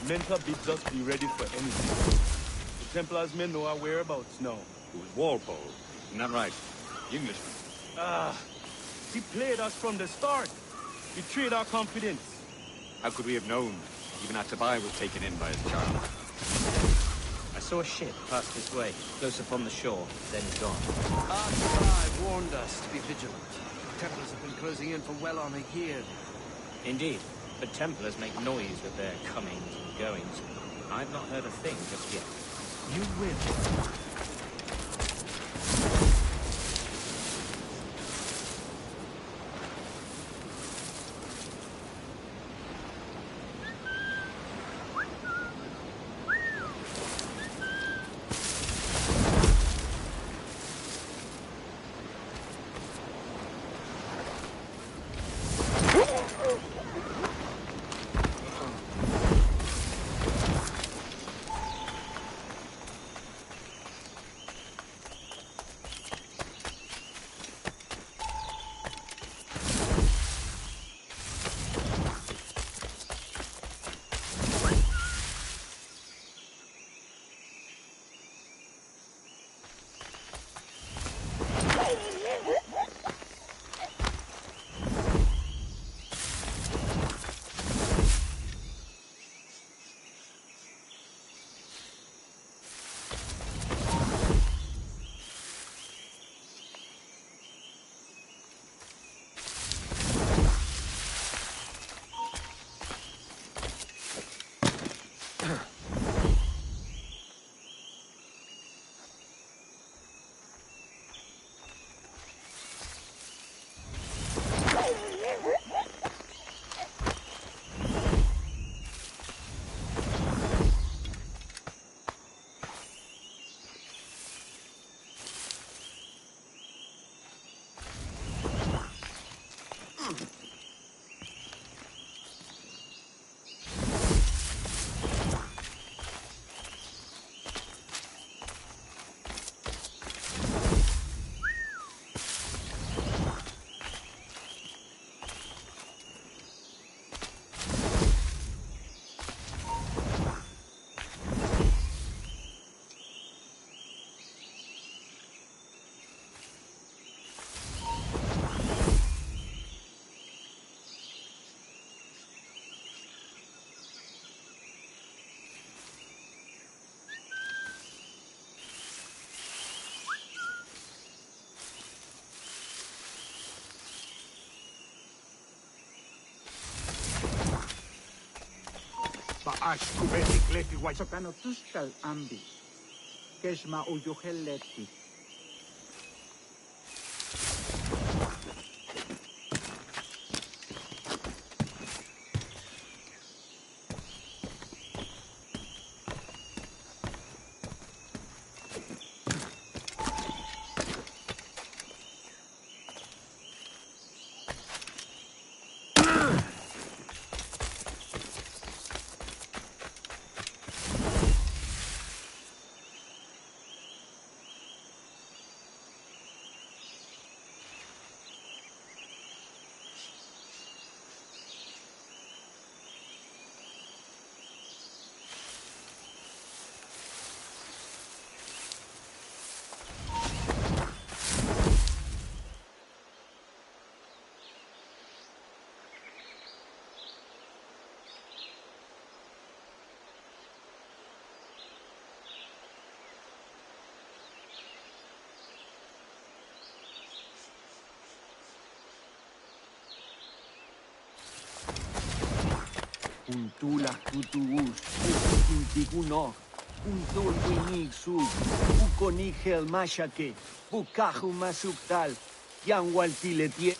Mentor bids us be ready for anything. The Templars may know our whereabouts now. Who's Walpole? Isn't that right? The Englishman. He played us from the start. Betrayed our confidence. How could we have known? Even our Tobias was taken in by his charm. I saw a ship pass this way, close upon the shore, then gone. Our tribe warned us to be vigilant. Templars have been closing in for well on a year. Indeed, but Templars make noise with their comings and goings. I've not heard a thing just yet. You will. Baash kubeti kleti white. Sokano tuskal ambi. Keshma uyuheleti. Untula tutuus, ukintikunok, untul winig sub, ukonigel mashake, bukaju masuktal, yanwaltiletie.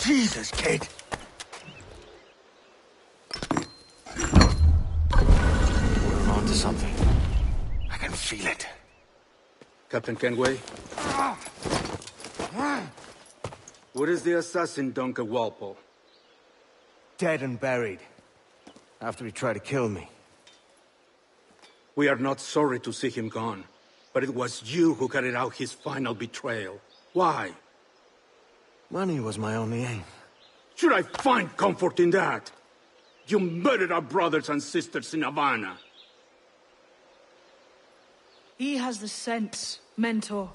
Jesus, kid. We're on to something. I can feel it. Captain Kenway? Where is the assassin, Duncan Walpole? Dead and buried. After he tried to kill me. We are not sorry to see him gone, but it was you who carried out his final betrayal. Why? Money was my only aim. Should I find comfort in that? You murdered our brothers and sisters in Havana. He has the sense, Mentor.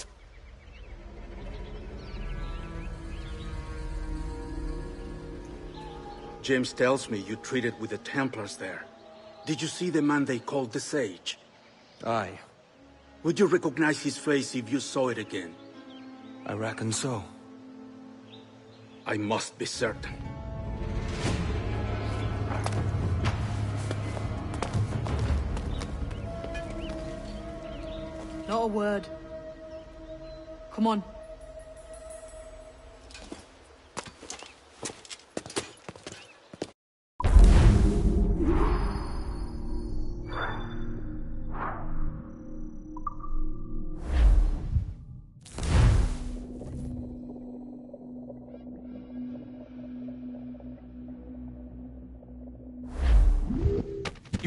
James tells me you treated with the Templars there. Did you see the man they called the Sage? Aye. Would you recognize his face if you saw it again? I reckon so. I must be certain. Not a word. Come on.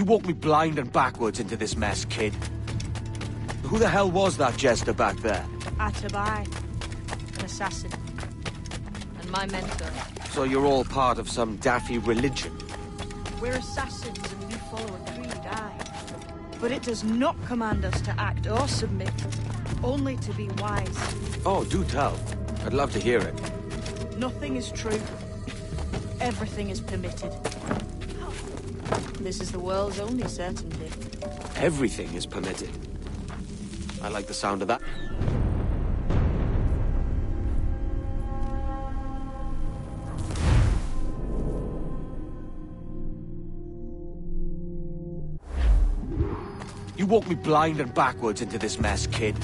You walked me blind and backwards into this mess, kid. Who the hell was that jester back there? Atabai, an assassin, and my mentor. So you're all part of some daffy religion? We're assassins and we follow a creed, aye. But it does not command us to act or submit, only to be wise. Oh, do tell. I'd love to hear it. Nothing is true. Everything is permitted. This is the world's only certainty. Everything is permitted. I like the sound of that. You walked me blind and backwards into this mess, kid.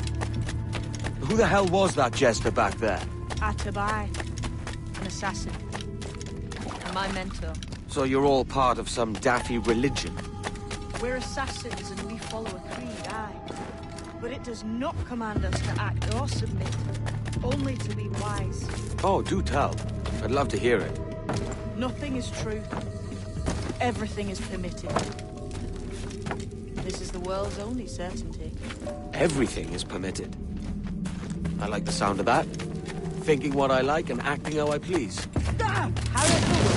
Who the hell was that jester back there? Atabai, an assassin, and my mentor. So you're all part of some daffy religion? We're assassins and we follow a creed, aye. But it does not command us to act or submit, only to be wise. Oh, do tell. I'd love to hear it. Nothing is true. Everything is permitted. This is the world's only certainty. Everything is permitted. I like the sound of that. Thinking what I like and acting how I please. Damn! How did it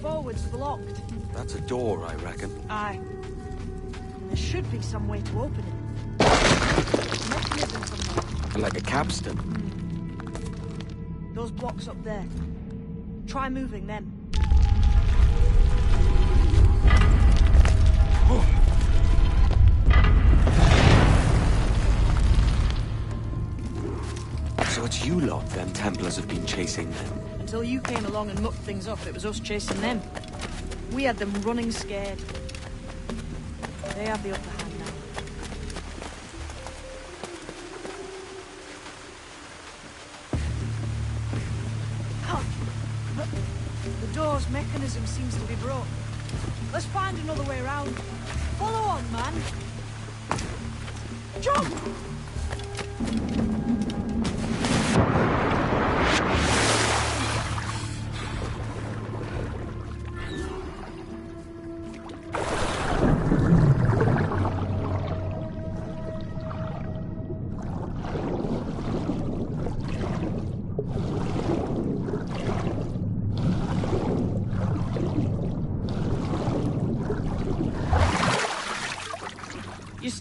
forward's blocked. That's a door, I reckon. Aye. There should be some way to open it. Mechanism somewhere. Like a capstan. Those blocks up there. Try moving them. So it's you lot them Templars have been chasing then? Until you came along and mucked things up, it was us chasing them. We had them running scared. They have the upper hand now. The door's mechanism seems to be broke. Let's find another way around. Follow on, man. Jump!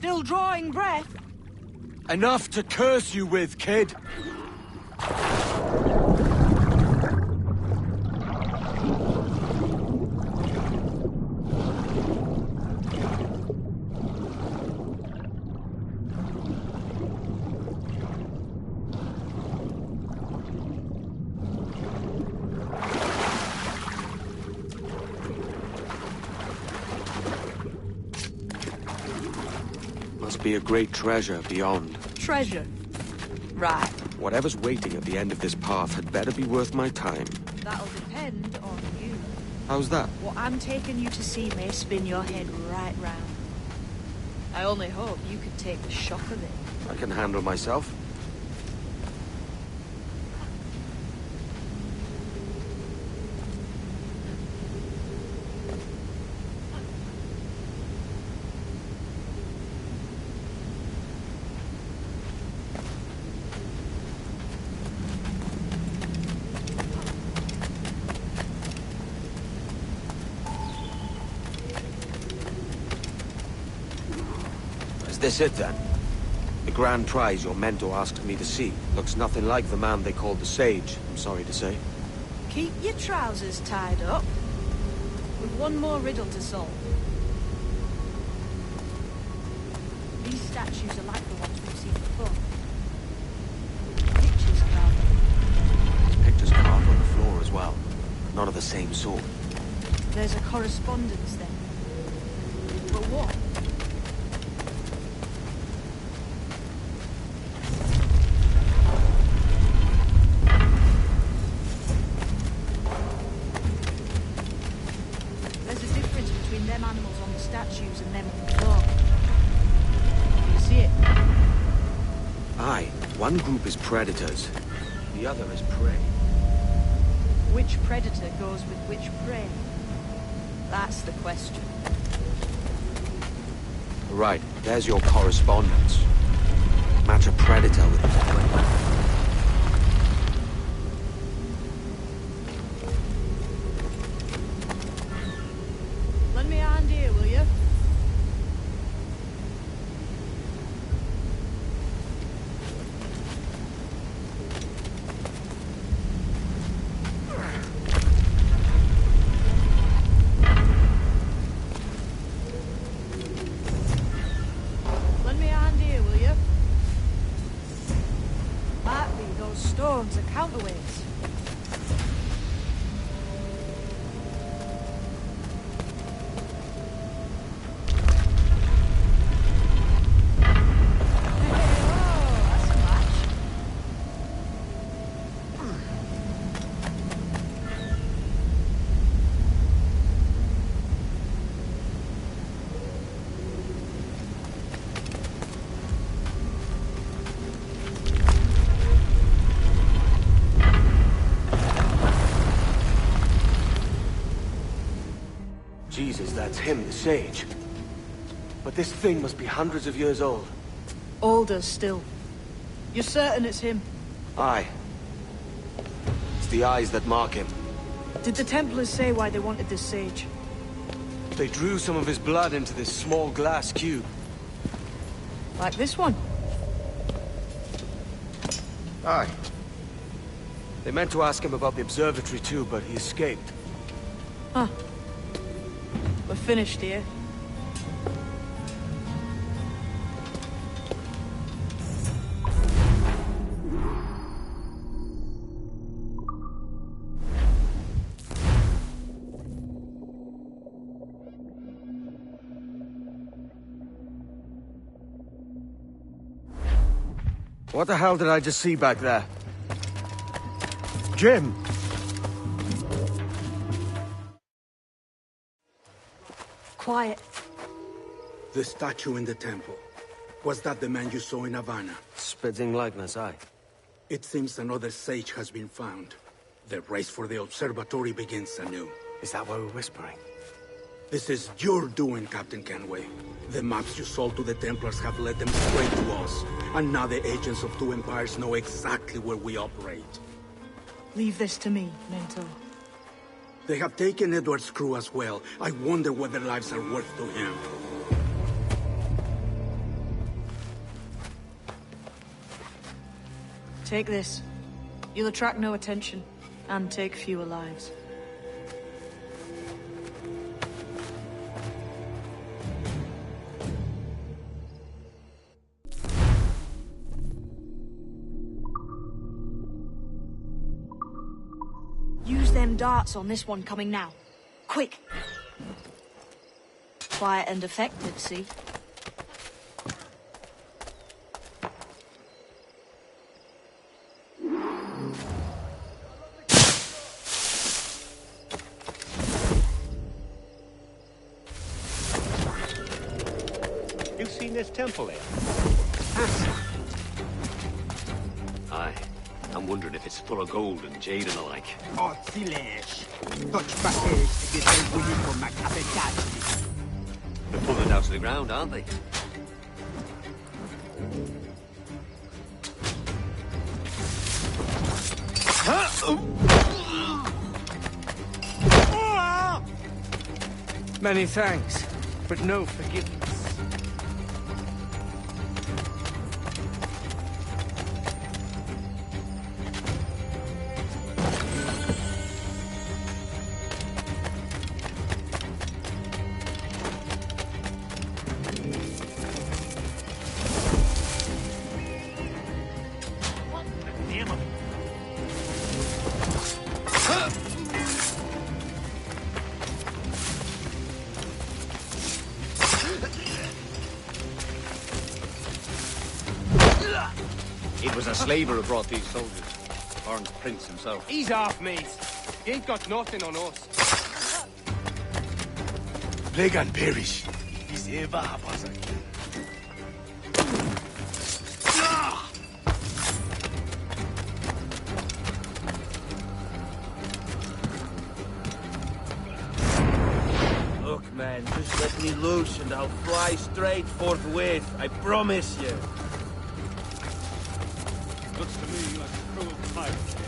Still drawing breath? Enough to curse you with, kid! Must be a great treasure beyond. Treasure? Right. Whatever's waiting at the end of this path had better be worth my time. That'll depend on you. How's that? What I'm taking you to see may spin your head right round. I only hope you could take the shock of it. I can handle myself. Is this it, then? The grand prize your mentor asked me to see. Looks nothing like the man they called the Sage, I'm sorry to say. Keep your trousers tied up. With one more riddle to solve. These statues are like the ones we've seen before. Pictures carved. Pictures carved on the floor as well. None of the same sort. There's a correspondence then. But what? There's a difference between them animals on the statues and them on the floor. Do you see it? Aye, one group is predators, the other is prey. Which predator goes with which prey? That's the question. Right, there's your correspondence. Match a predator with a prey. Lend me a hand here, will you? Lend me a hand here, will you? Might be those stones are counterweights. Jesus, that's him, the Sage. But this thing must be hundreds of years old. Older still. You're certain it's him? Aye. It's the eyes that mark him. Did the Templars say why they wanted this sage? They drew some of his blood into this small glass cube. Like this one? Aye. They meant to ask him about the observatory too, but he escaped. Huh. We're finished here. What the hell did I just see back there? Jim! Quiet. The statue in the temple. Was that the man you saw in Havana? Spitting likeness, aye. It seems another sage has been found. The race for the observatory begins anew. Is that why we're whispering? This is your doing, Captain Kenway. The maps you sold to the Templars have led them straight to us. And now the agents of two empires know exactly where we operate. Leave this to me, Mentor. They have taken Edward's crew as well. I wonder what their lives are worth to him. Take this. You'll attract no attention, and take fewer lives. Use them darts on this one coming now. Quick! Quiet and effective, see? You've seen this temple there? Aye. I'm wondering if it's full of gold and jade and the like. Oh, silêncio. Touch paquets to get them winning for my capital. They're pulling it down to the ground, aren't they? Many thanks, but no forgiveness. It was a slaver who brought these soldiers. Orange Prince himself. Ease off, mate. You ain't got nothing on us. Plague and perish. Is ever happens. Look, man, just let me loose and I'll fly straight forthwith. I promise you. Looks to me like a crew of pirates here.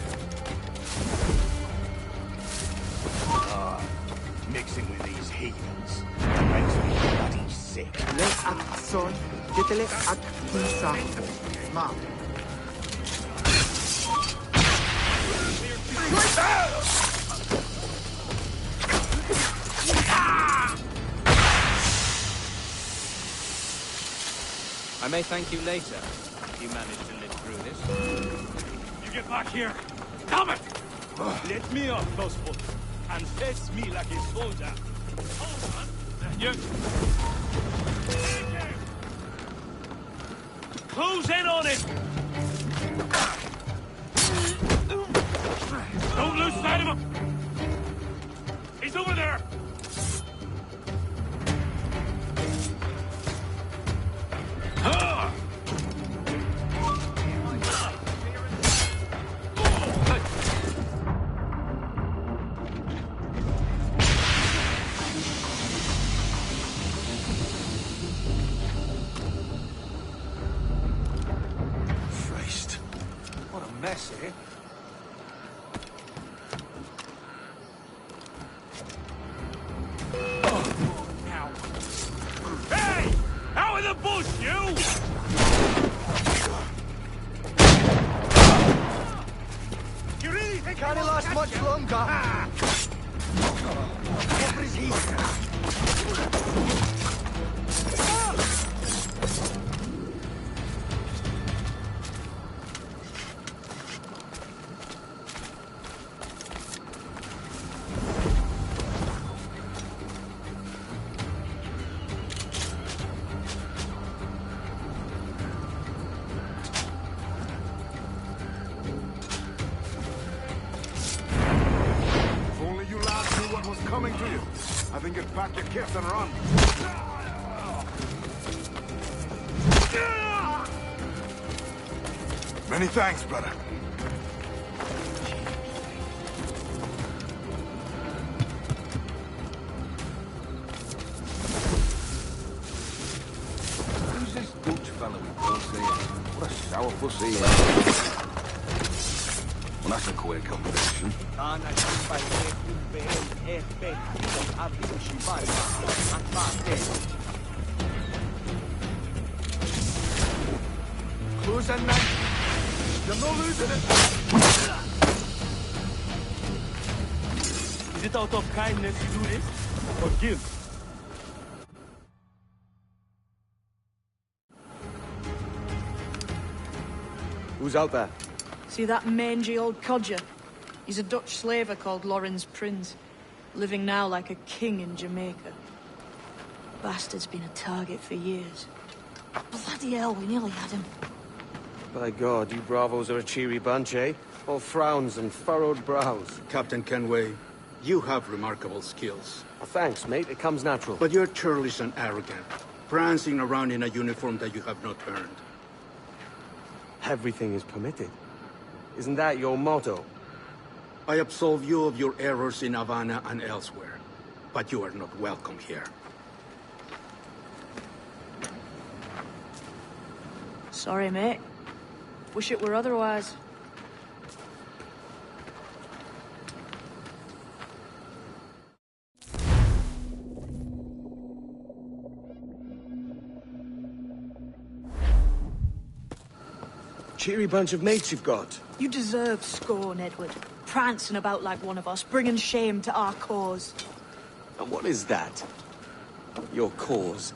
Mixing with these heathens makes me bloody sick. Let's act, son. Let's act, Mom. I may thank you later if you manage to live through this. You get back here! Damn it! Let me off those books and face me like a soldier. Hold on. You... Close in on it! Don't lose sight of him! He's over there! Mess, eh? Now. Hey! Out of the bush, you! You really think Can't last much longer? What is he? Coming to you. I think it's back your kit and run. Many thanks, brother. Who's this Dutch fellow we don't see? What a sour pussy. Well, that's a quick combination. Close and You're not losing it. Is it out of kindness you do this? Or guilt? Who's out there? See that mangy old codger? He's a Dutch slaver called Lawrence Prins, living now like a king in Jamaica. Bastard's been a target for years. Bloody hell, we nearly had him. By God, you bravos are a cheery bunch, eh? All frowns and furrowed brows. Captain Kenway, you have remarkable skills. Thanks, mate. It comes natural. But you're churlish and arrogant, prancing around in a uniform that you have not earned. Everything is permitted. Isn't that your motto? I absolve you of your errors in Havana and elsewhere, but you are not welcome here. Sorry, mate. Wish it were otherwise. Cheery bunch of mates you've got. You deserve scorn, Edward. Prancing about like one of us, bringing shame to our cause. And what is that? Your cause?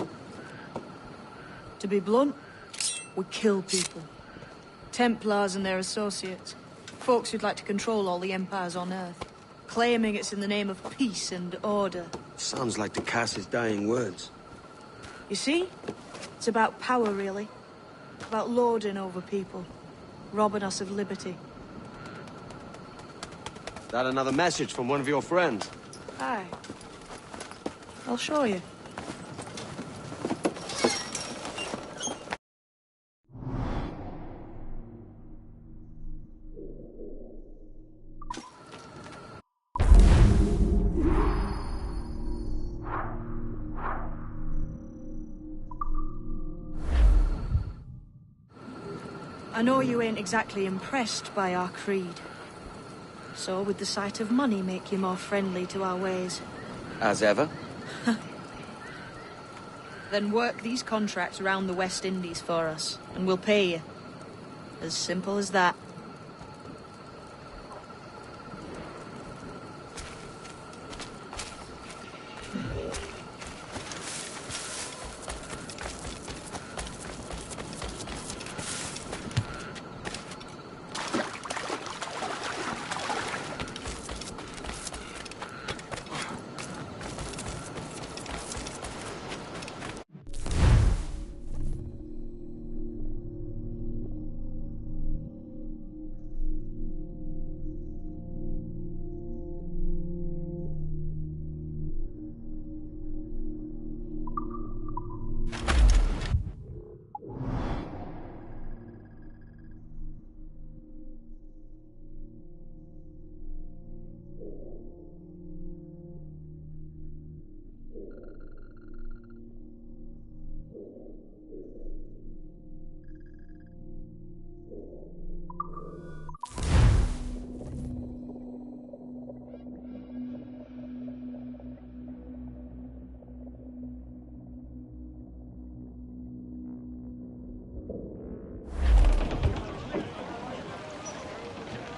To be blunt, we kill people. Templars and their associates. Folks who'd like to control all the empires on Earth. Claiming it's in the name of peace and order. Sounds like the Cass's dying words. You see? It's about power, really. About lording over people. Robbing us of liberty. That another message from one of your friends? Aye. I'll show you. I know you ain't exactly impressed by our creed. So would the sight of money make you more friendly to our ways? As ever. Then work these contracts around the West Indies for us, and we'll pay you. As simple as that.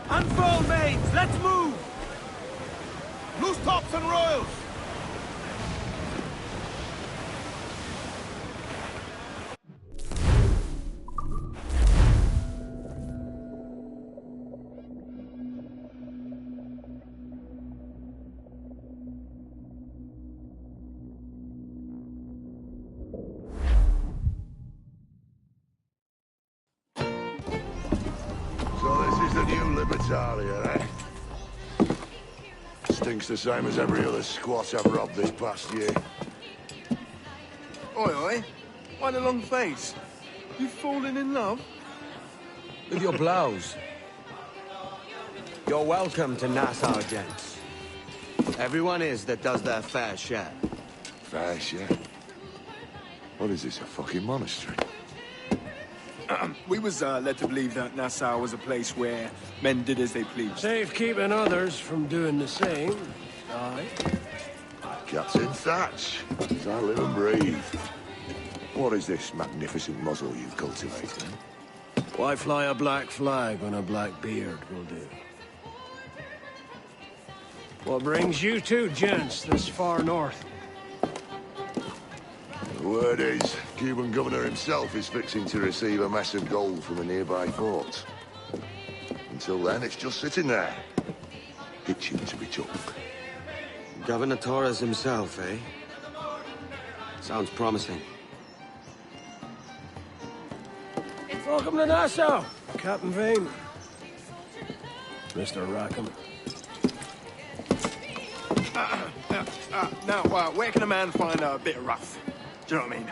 Unfold, mates! Let's move! Loose tops and royals! The new Libertalia, eh? Stinks the same as every other squat I've robbed this past year. Oi, oi. Why the long face? You fallen in love? With your blouse. You're welcome to Nassau, gents. Everyone is that does their fair share. Fair share? What is this, a fucking monastery? We was led to believe that Nassau was a place where men did as they pleased. Safe keeping others from doing the same. Aye. Captain Thatch, as I live and breathe. What is this magnificent muzzle you've cultivated? Why fly a black flag when a black beard will do? What brings you two gents this far north? The word is, Cuban governor himself is fixing to receive a massive gold from a nearby fort. Until then, it's just sitting there, itching to be took. Governor Torres himself, eh? Sounds promising. Welcome to Nassau, Captain Vane. Mr. Rackham. Now, where can a man find a bit of rough? Do you know what I mean?